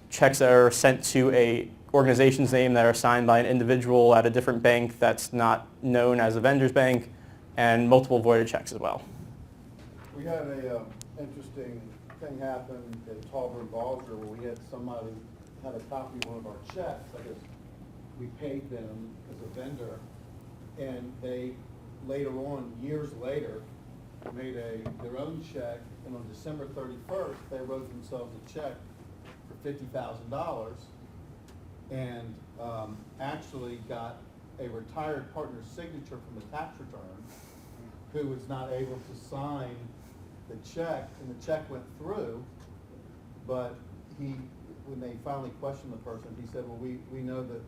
checks that are sent to a organization's name that are signed by an individual at a different bank that's not known as a vendor's bank, and multiple voided checks as well. We had a interesting thing happen at Tauber Balzer where we had somebody had a copy of one of our checks. I guess we paid them as a vendor, and they later on, years later, made their own check, and on December 31st, they wrote themselves a check for $50,000 and actually got a retired partner's signature from the tax return who was not able to sign the check, and the check went through, but when they finally questioned the person, he said, well, we know that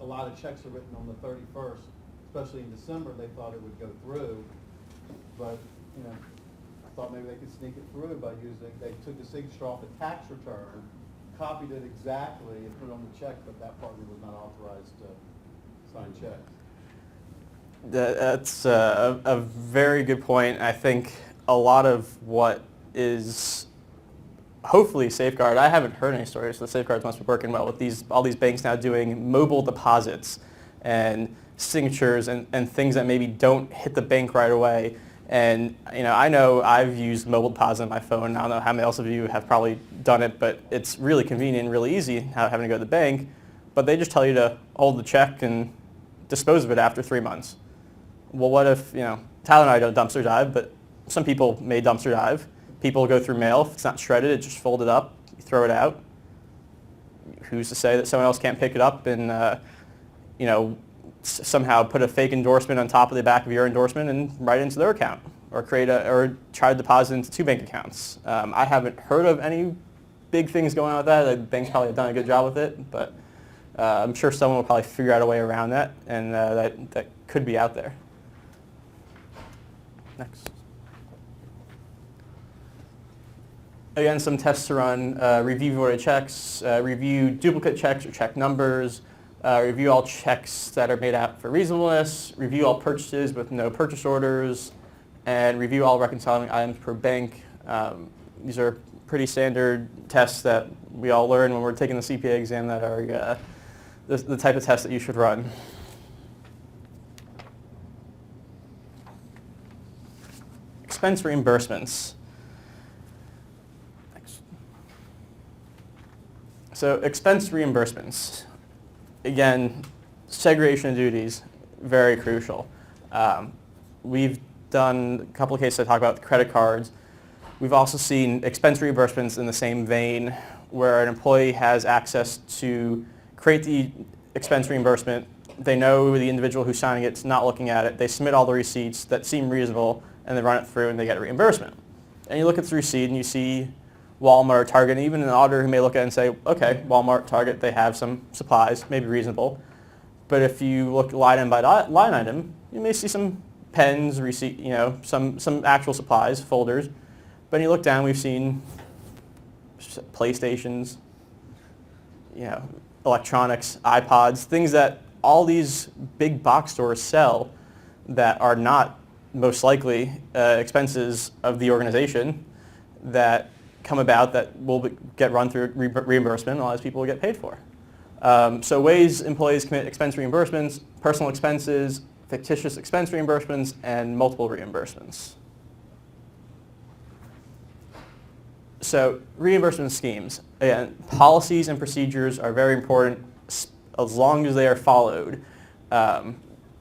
a lot of checks are written on the 31st, especially in December, they thought it would go through, but, you know, I thought maybe they could sneak it through by they took the signature off the tax return, copied it exactly, and put it on the check, but that partner was not authorized to sign checks. That's a very good point. I think a lot of what is hopefully safeguard, I haven't heard any stories, so the safeguards must be working well with all these banks now doing mobile deposits and signatures and things that maybe don't hit the bank right away. And I know I've used mobile deposit on my phone. I don't know how many else of you have probably done it, but it's really convenient and really easy having to go to the bank. But they just tell you to hold the check and dispose of it after 3 months. Well, what if, Tyler and I don't dumpster dive, but some people may dumpster dive. People go through mail. If it's not shredded, it's just folded up. You throw it out. Who's to say that someone else can't pick it up and, somehow put a fake endorsement on top of the back of your endorsement and write it into their account, or or try to deposit into 2 bank accounts. I haven't heard of any big things going on with that. The banks probably have done a good job with it, but I'm sure someone will probably figure out a way around that, and that could be out there. Next. Again, some tests to run. Review voided checks, review duplicate checks or check numbers, review all checks that are made out for reasonableness, review all purchases with no purchase orders, and review all reconciling items per bank. These are pretty standard tests that we all learn when we're taking the CPA exam that are the type of tests that you should run. Expense reimbursements. So expense reimbursements, again, segregation of duties, very crucial. We've done a couple of cases I talk about with credit cards. We've also seen expense reimbursements in the same vein, where an employee has access to create the expense reimbursement. They know the individual who's signing it's not looking at it. They submit all the receipts that seem reasonable, and they run it through and they get a reimbursement. And you look at the receipt and you see Walmart, Target, and even an auditor who may look at it and say, okay, Walmart, Target, they have some supplies, maybe reasonable. But if you look line item by line item, you may see some pens, receipt, some actual supplies, folders. But when you look down, we've seen PlayStations, electronics, iPods, things that all these big box stores sell that are not most likely expenses of the organization that come about that will get run through reimbursement, and a lot of these people will get paid for. So ways employees commit expense reimbursements: personal expenses, fictitious expense reimbursements, and multiple reimbursements. So reimbursement schemes. Again, policies and procedures are very important as long as they are followed.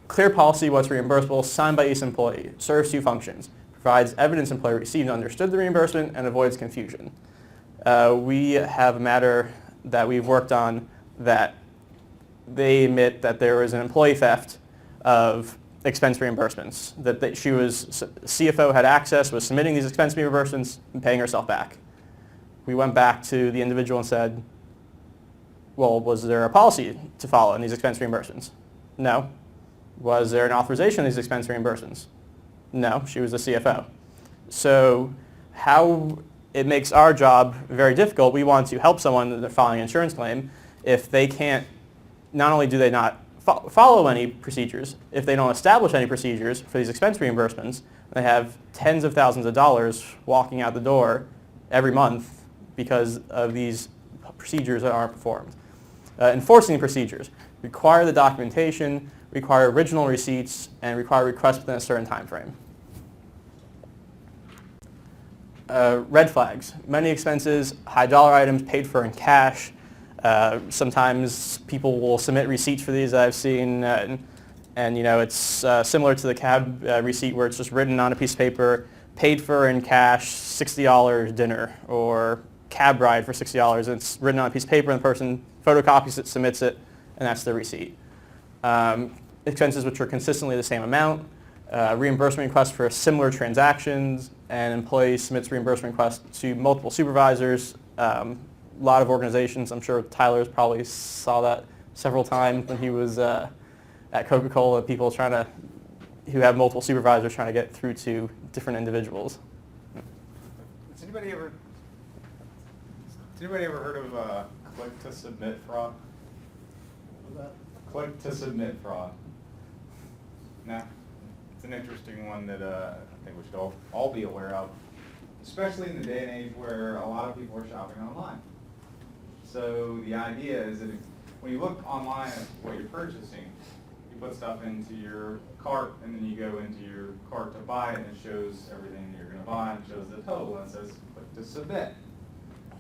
Clear policy, what's reimbursable, signed by each employee, serves 2 functions. Provides evidence employee received and understood the reimbursement, and avoids confusion. We have a matter that we've worked on that they admit that there was an employee theft of expense reimbursements, that CFO had access, was submitting these expense reimbursements and paying herself back. We went back to the individual and said, well, was there a policy to follow in these expense reimbursements? No. Was there an authorization of these expense reimbursements? No, she was the CFO. So how it makes our job very difficult, we want to help someone that they're filing an insurance claim if they can't, not only do they not follow any procedures, if they don't establish any procedures for these expense reimbursements, they have tens of thousands of dollars walking out the door every month because of these procedures that aren't performed. Enforcing the procedures. Require the documentation, require original receipts, and require requests within a certain time frame. Red flags. Many expenses, high dollar items paid for in cash. Sometimes people will submit receipts for these that I've seen, and it's similar to the cab receipt where it's just written on a piece of paper, paid for in cash, $60 dinner, or cab ride for $60. And it's written on a piece of paper and the person photocopies it, submits it, and that's the receipt. expenses which are consistently the same amount, reimbursement requests for similar transactions, and employee submits reimbursement requests to multiple supervisors. A lot of organizations, I'm sure Tyler's probably saw that several times when he was at Coca-Cola, people who have multiple supervisors trying to get through to different individuals. Has anybody ever heard of click to submit fraud? Click to submit fraud. No, it's an interesting one that I think we should all be aware of, especially in the day and age where a lot of people are shopping online. So the idea is that when you look online at what you're purchasing, you put stuff into your cart and then you go into your cart to buy it and it shows everything you're going to buy and shows the total and it says click to submit.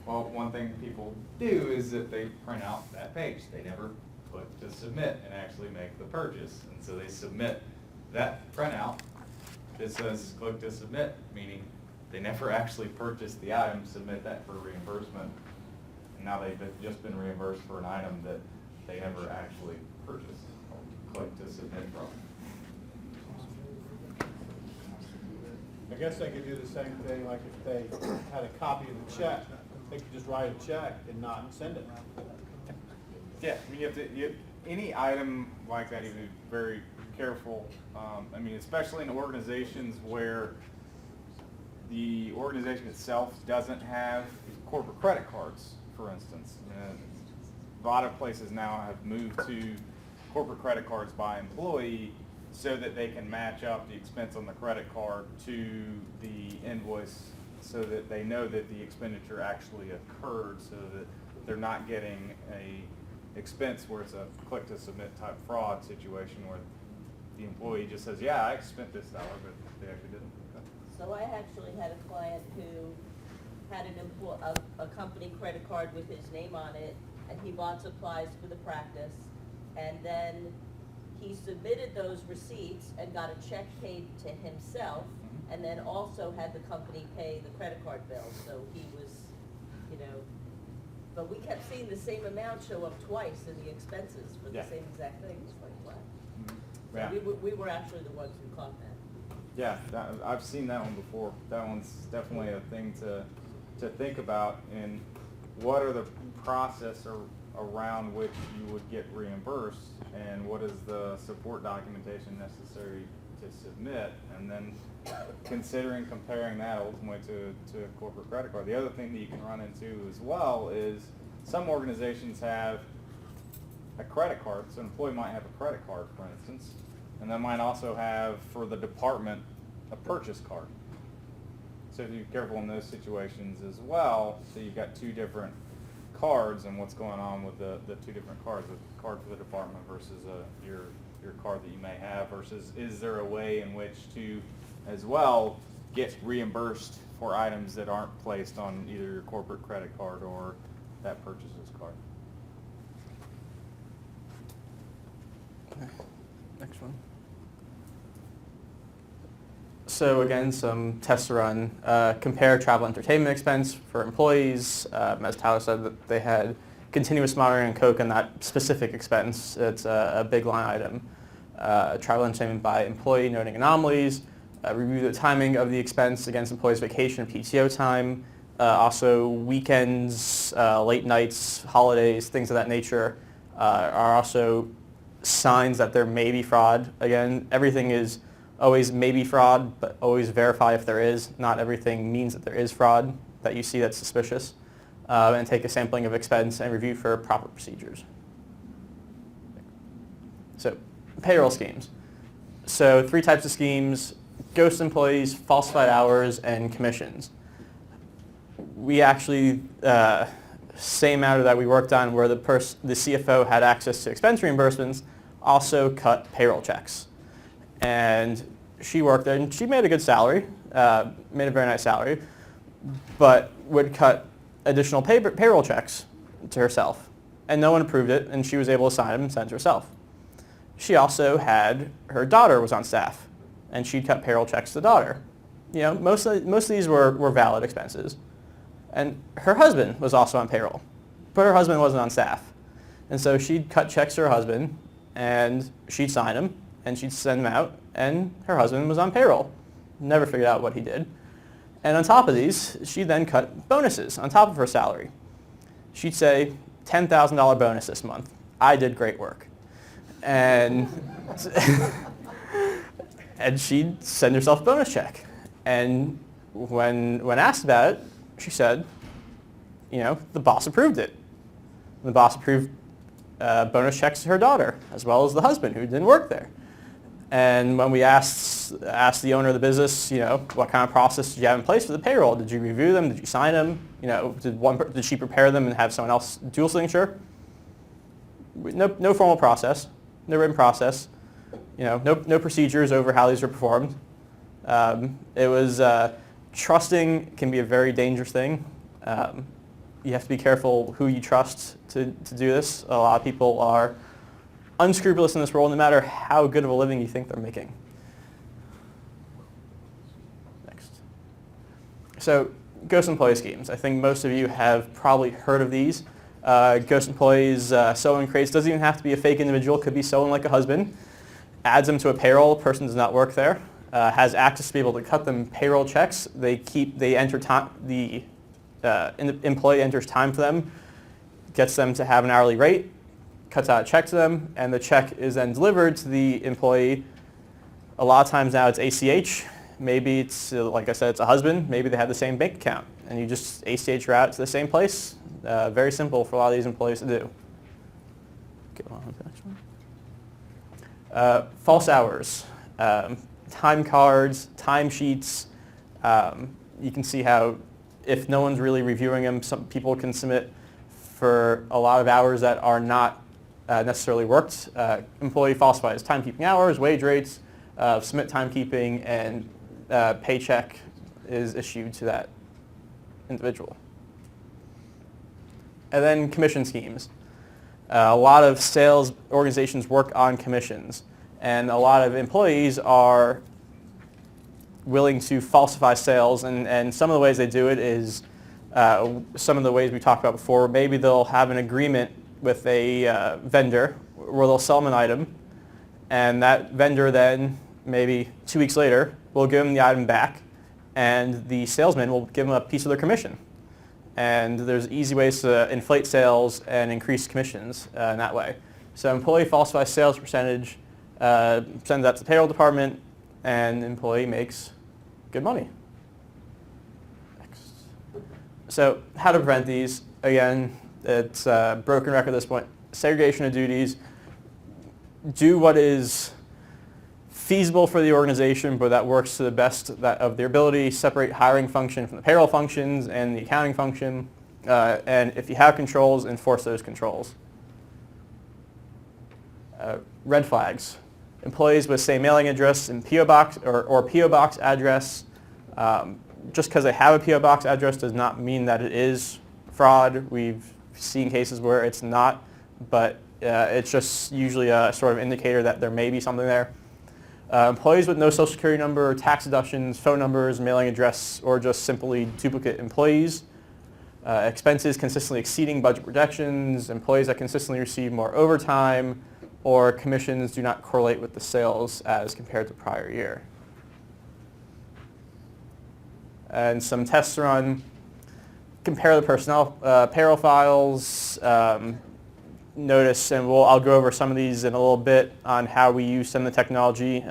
Well, one thing people do is that they print out that page. They never click to submit and actually make the purchase. And so they submit that printout that says click to submit, meaning they never actually purchased the item, submit that for reimbursement. And now they've just been reimbursed for an item that they never actually purchased. Click to submit from. I guess they could do the same thing, like if they had a copy of the check, they could just write a check and not send it. Yeah, I mean, any item like that, you have to be very careful. I mean, especially in organizations where the organization itself doesn't have corporate credit cards, for instance. A lot of places now have moved to corporate credit cards by employee so that they can match up the expense on the credit card to the invoice so that they know that the expenditure actually occurred, so that they're not getting a expense where it's a click to submit type fraud situation where the employee just says, yeah, I spent this dollar, but they actually didn't. So I actually had a client who had a company credit card with his name on it, and he bought supplies for the practice, and then he submitted those receipts and got a check paid to himself, and then also had the company pay the credit card bill. So he was, but we kept seeing the same amount show up twice in the expenses for the Yeah. same exact thing. It's like, what? Yeah. So we were actually the ones who caught that. Yeah, I've seen that one before. That one's definitely a thing to think about. And what are the process around which you would get reimbursed, and what is the support documentation necessary to submit, and then comparing that ultimately to a corporate credit card. The other thing that you can run into as well is some organizations have a credit card. So an employee might have a credit card, for instance, and they might also have, for the department, a purchase card. So if you're careful in those situations as well, so you've got two different cards and what's going on with the two different cards, the card for the department versus your card that you may have, versus is there a way in which to as well get reimbursed for items that aren't placed on either your corporate credit card or that purchaser's card. Next one. So again, some tests to run. Compare travel entertainment expense for employees. As Tyler said, that they had continuous monitoring and Coke on that specific expense. It's a big line item. Travel entertainment by employee, noting anomalies. Review the timing of the expense against employees' vacation and PTO time. Also weekends, late nights, holidays, things of that nature are also signs that there may be fraud. Again, everything is always maybe fraud, but always verify if there is. Not everything means that there is fraud that you see that's suspicious. And take a sampling of expense and review for proper procedures. So, payroll schemes. So 3 types of schemes: ghost employees, falsified hours, and commissions. We actually, same matter that we worked on where the CFO had access to expense reimbursements, also cut payroll checks. And she worked there, and she made a good salary, made a very nice salary, but would cut additional payroll checks to herself. And no one approved it, and she was able to sign them and send it to herself. She also had, her daughter was on staff, and she'd cut payroll checks to the daughter. Most of these were valid expenses. And her husband was also on payroll, but her husband wasn't on staff. And so she'd cut checks to her husband, and she'd sign them, and she'd send them out, and her husband was on payroll. Never figured out what he did. And on top of these, she then cut bonuses on top of her salary. She'd say, $10,000 bonus this month. I did great work. And, and she'd send herself a bonus check. And when asked about it, she said, the boss approved it. The boss approved bonus checks to her daughter, as well as the husband who didn't work there. And when we asked the owner of the business, what kind of process did you have in place for the payroll? Did you review them? Did you sign them? Did she prepare them and have someone else dual signature? No formal process, no written process, no procedures over how these are performed. It was trusting can be a very dangerous thing. You have to be careful who you trust to do this. A lot of people are unscrupulous in this world, no matter how good of a living you think they're making. Next. So, ghost employee schemes. I think most of you have probably heard of these. Ghost employees, someone creates, doesn't even have to be a fake individual, could be someone like a husband, adds them to a payroll, the person does not work there, has access to be able to cut them payroll checks, they enter time, the employee enters time for them, gets them to have an hourly rate, cuts out a check to them, and the check is then delivered to the employee. A lot of times now it's ACH. Maybe it's, like I said, it's a husband. Maybe they have the same bank account, and you just ACH route to the same place. Very simple for a lot of these employees to do. Get on to the next one. False hours, time cards, timesheets. You can see how if no one's really reviewing them, some people can submit for a lot of hours that are not necessarily worked. Employee falsifies timekeeping hours, wage rates, submit timekeeping, and paycheck is issued to that individual. And then commission schemes. A lot of sales organizations work on commissions, and a lot of employees are willing to falsify sales, and some of the ways they do it is some of the ways we talked about before. Maybe they'll have an agreement with a vendor where they'll sell them an item, and that vendor then, maybe 2 weeks later, will give them the item back, and the salesman will give them a piece of their commission. And there's easy ways to inflate sales and increase commissions in that way. So employee falsifies sales percentage, sends that to the payroll department, and the employee makes good money. Next. So how to prevent these? Again, it's a broken record at this point. Segregation of duties. Do what is feasible for the organization, but that works to the best of their ability. Separate hiring function from the payroll functions and the accounting function. And if you have controls, enforce those controls. Red flags. Employees with same mailing address and PO box or PO box address. Just because they have a PO box address does not mean that it is fraud. We've seen cases where it's not, but it's just usually a sort of indicator that there may be something there. Employees with no social security number, tax deductions, phone numbers, mailing address, or just simply duplicate employees. Expenses consistently exceeding budget projections, employees that consistently receive more overtime, or commissions do not correlate with the sales as compared to prior year. And some tests are on. Compare the personnel payroll files. Notice, and I'll go over some of these in a little bit on how we use some of the technology.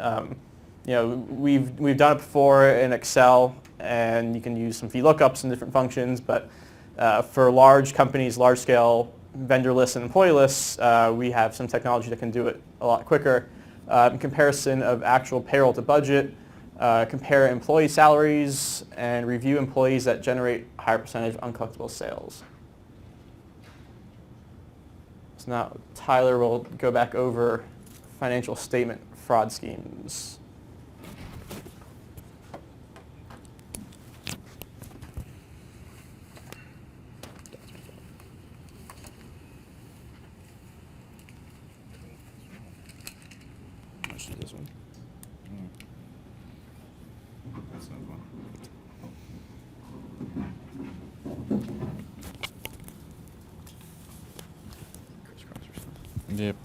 We've done it before in Excel, and you can use some VLOOKUPs and different functions. But for large companies, large-scale vendor lists and employee lists, we have some technology that can do it a lot quicker. Comparison of actual payroll to budget. Compare employee salaries and review employees that generate a higher percentage of uncollectible sales. So now Tyler will go back over financial statement fraud schemes. Let's do this one. That's another one. Yep.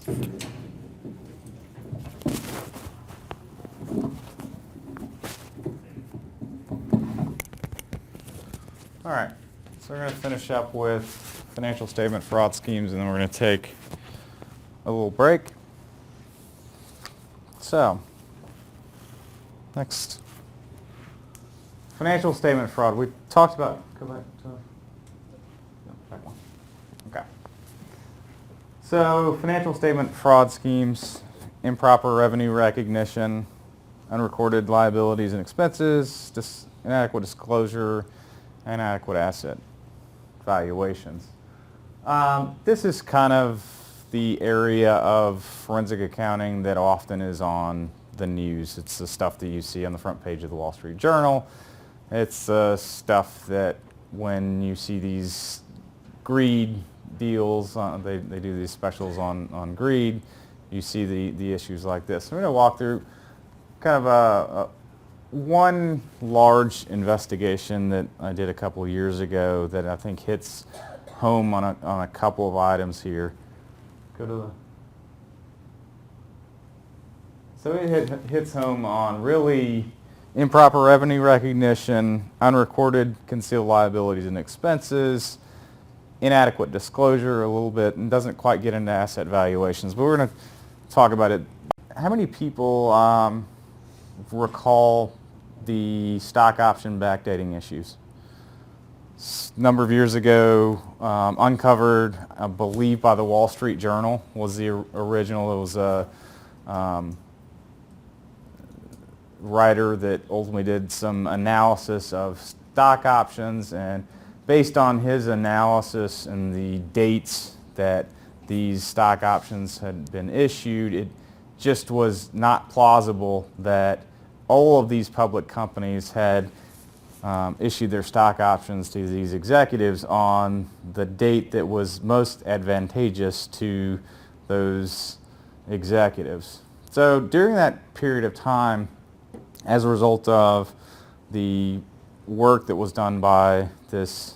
So we're going to finish up with financial statement fraud schemes, and then we're going to take a little break. So, next, financial statement fraud. We talked about, go back to, no, back one. Okay. So, financial statement fraud schemes, improper revenue recognition, unrecorded liabilities and expenses, inadequate disclosure, inadequate asset valuations. This is kind of the area of forensic accounting that often is on the news. It's the stuff that you see on the front page of the Wall Street Journal. It's the stuff that when you see these greed deals, they do these specials on greed, you see the issues like this. I'm going to walk through kind of one large investigation that I did a couple of years ago that I think hits home on a couple of items here. Go to the. So it hits home on really improper revenue recognition, unrecorded concealed liabilities and expenses, inadequate disclosure a little bit, and doesn't quite get into asset valuations. But we're going to talk about it. How many people recall the stock option backdating issues? A number of years ago, uncovered, I believe, by the Wall Street Journal was the original. It was a writer that ultimately did some analysis of stock options, and based on his analysis and the dates that these stock options had been issued, it just was not plausible that all of these public companies had issued their stock options to these executives on the date that was most advantageous to those executives. So during that period of time, as a result of the work that was done by this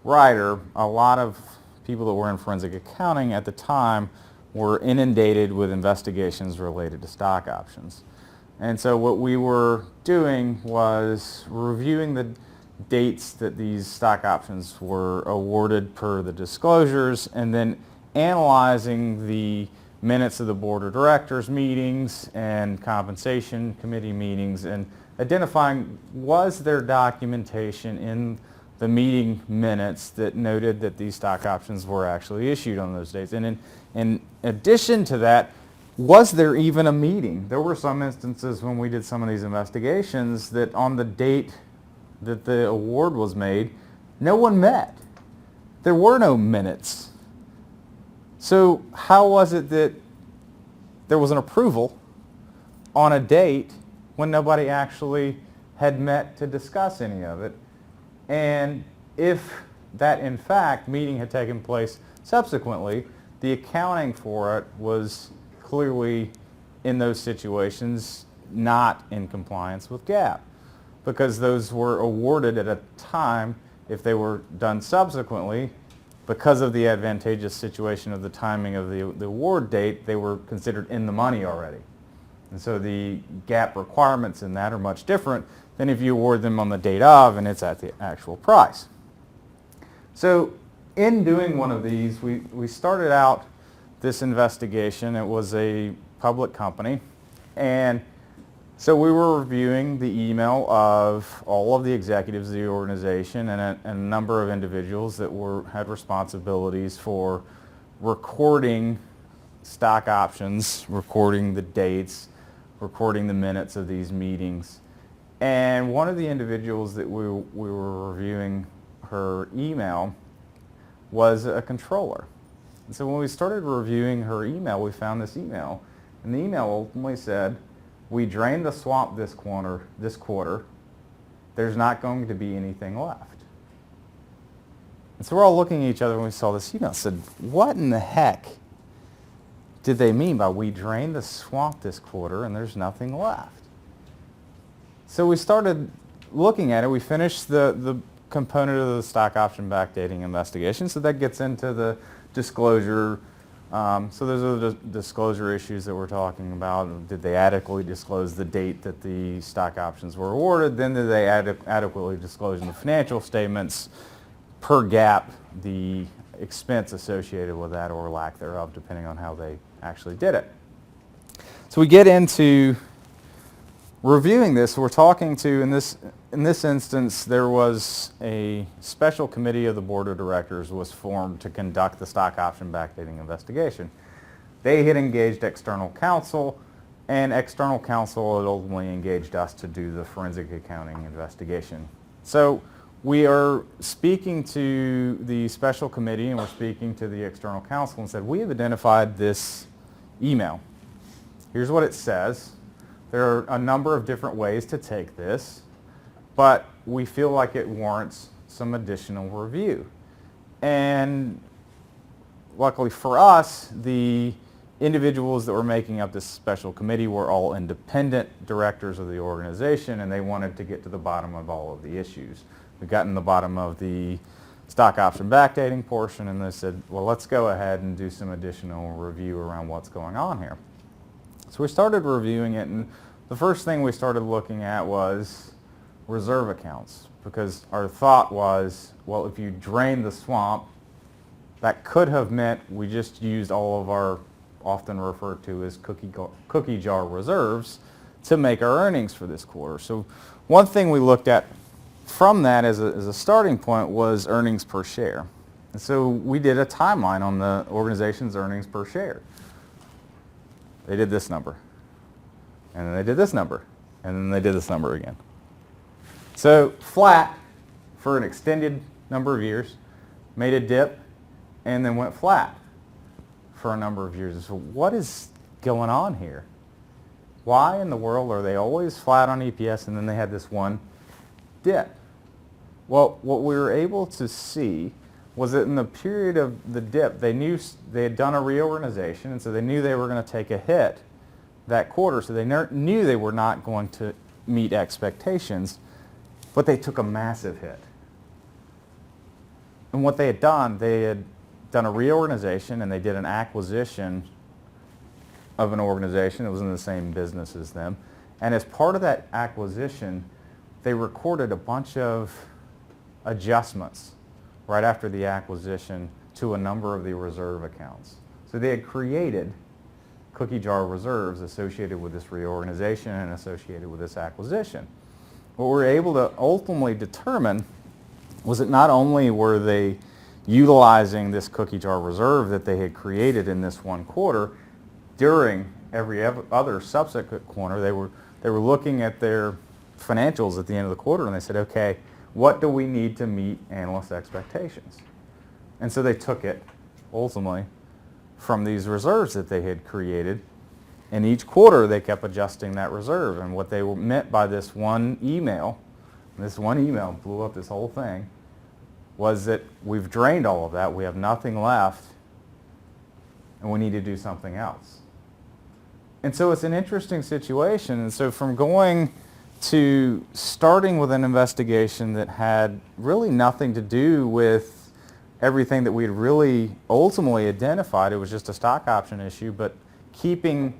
writer, a lot of people that were in forensic accounting at the time were inundated with investigations related to stock options. And so what we were doing was reviewing the dates that these stock options were awarded per the disclosures, and then analyzing the minutes of the board of directors meetings and compensation committee meetings, and identifying was there documentation in the meeting minutes that noted that these stock options were actually issued on those dates. And in addition to that, was there even a meeting? There were some instances when we did some of these investigations that on the date that the award was made, no one met. There were no minutes. So how was it that there was an approval on a date when nobody actually had met to discuss any of it? And if that, in fact, meeting had taken place subsequently, the accounting for it was clearly, in those situations, not in compliance with GAAP, because those were awarded at a time, if they were done subsequently, because of the advantageous situation of the timing of the award date, they were considered in the money already. And so the GAAP requirements in that are much different than if you award them on the date of and it's at the actual price. So in doing one of these, we started out this investigation. It was a public company, and so we were reviewing the email of all of the executives of the organization and a number of individuals that had responsibilities for recording stock options, recording the dates, recording the minutes of these meetings. And one of the individuals that we were reviewing her email was a controller. And so when we started reviewing her email, we found this email. And the email ultimately said, "We drained the swamp this quarter. There's not going to be anything left." And so we're all looking at each other when we saw this email and said, what in the heck did they mean by "we drained the swamp this quarter and there's nothing left"? So we started looking at it. We finished the component of the stock option backdating investigation. So that gets into the disclosure. So those are the disclosure issues that we're talking about. Did they adequately disclose the date that the stock options were awarded? Then did they adequately disclose in the financial statements per gap the expense associated with that or lack thereof, depending on how they actually did it. So we get into reviewing this. We're talking to, in this instance, there was a special committee of the board of directors was formed to conduct the stock option backdating investigation. They had engaged external counsel, and external counsel had ultimately engaged us to do the forensic accounting investigation. So we are speaking to the special committee and we're speaking to the external counsel and said, we have identified this email. Here's what it says. There are a number of different ways to take this, but we feel like it warrants some additional review. And luckily for us, the individuals that were making up this special committee were all independent directors of the organization, and they wanted to get to the bottom of all of the issues. We got in the bottom of the stock option backdating portion, and they said, well, let's go ahead and do some additional review around what's going on here. So we started reviewing it, and the first thing we started looking at was reserve accounts, because our thought was, well, if you drain the swamp, that could have meant we just used all of our often referred to as cookie jar reserves to make our earnings for this quarter. So one thing we looked at from that as a starting point was earnings per share. And so we did a timeline on the organization's earnings per share. They did this number, and then they did this number, and then they did this number again. So flat for an extended number of years, made a dip, and then went flat for a number of years. So what is going on here? Why in the world are they always flat on EPS and then they had this one dip? Well, what we were able to see was that in the period of the dip, they knew they had done a reorganization, and so they knew they were going to take a hit that quarter, so they knew they were not going to meet expectations, but they took a massive hit. And what they had done a reorganization, and they did an acquisition of an organization that was in the same business as them. And as part of that acquisition, they recorded a bunch of adjustments right after the acquisition to a number of the reserve accounts. So they had created cookie jar reserves associated with this reorganization and associated with this acquisition. What we were able to ultimately determine was that not only were they utilizing this cookie jar reserve that they had created in this one quarter, during every other subsequent quarter, they were looking at their financials at the end of the quarter, and they said, okay, what do we need to meet analyst expectations? And so they took it, ultimately, from these reserves that they had created, and each quarter they kept adjusting that reserve. And what they meant by this one email blew up this whole thing, was that we've drained all of that, we have nothing left, and we need to do something else. And so it's an interesting situation. And so from going to starting with an investigation that had really nothing to do with everything that we had really ultimately identified, it was just a stock option issue, but keeping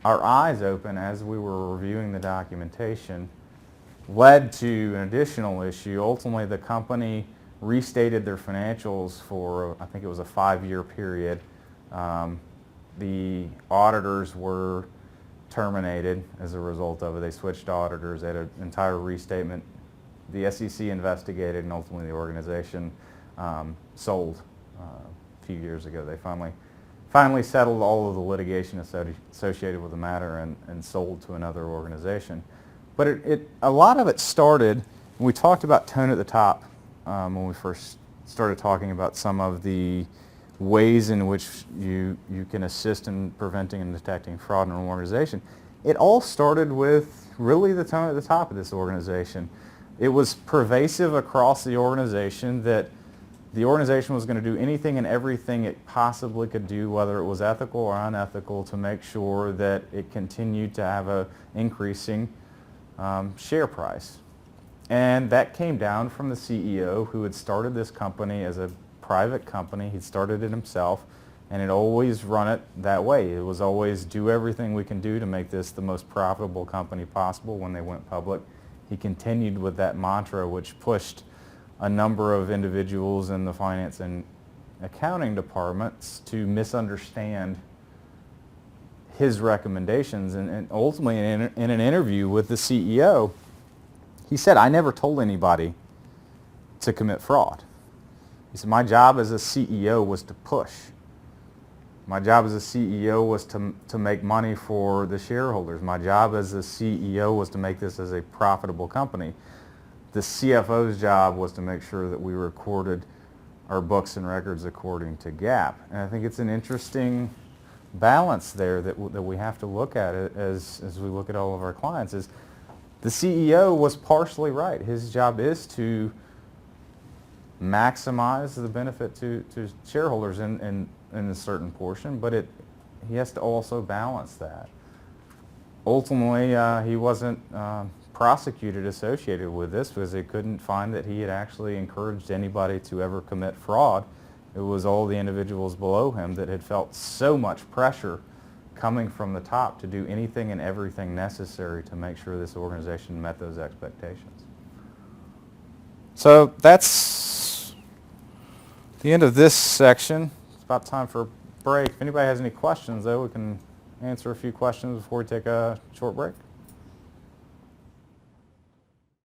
our eyes open as we were reviewing the documentation led to an additional issue. Ultimately, the company restated their financials for, I think it was a 5-year period. The auditors were terminated as a result of it. They switched auditors. They had an entire restatement. The SEC investigated, and ultimately the organization sold a few years ago. They finally settled all of the litigation associated with the matter and sold to another organization. But a lot of it started, and we talked about tone at the top when we first started talking about some of the ways in which you can assist in preventing and detecting fraud in an organization. It all started with really the tone at the top of this organization. It was pervasive across the organization that the organization was going to do anything and everything it possibly could do, whether it was ethical or unethical, to make sure that it continued to have an increasing share price. And that came down from the CEO, who had started this company as a private company. He'd started it himself, and had always run it that way. It was always do everything we can do to make this the most profitable company possible. When they went public, he continued with that mantra, which pushed a number of individuals in the finance and accounting departments to misunderstand his recommendations. And ultimately, in an interview with the CEO, he said, I never told anybody to commit fraud. He said, my job as a CEO was to push. My job as a CEO was to make money for the shareholders. My job as a CEO was to make this as a profitable company. The CFO's job was to make sure that we recorded our books and records according to GAAP. And I think it's an interesting balance there that we have to look at it as we look at all of our clients. Is the CEO was partially right. His job is to maximize the benefit to shareholders in a certain portion, but he has to also balance that. Ultimately, he wasn't prosecuted associated with this because they couldn't find that he had actually encouraged anybody to ever commit fraud. It was all the individuals below him that had felt so much pressure coming from the top to do anything and everything necessary to make sure this organization met those expectations. So that's the end of this section. It's about time for a break. If anybody has any questions, though, we can answer a few questions before we take a short break.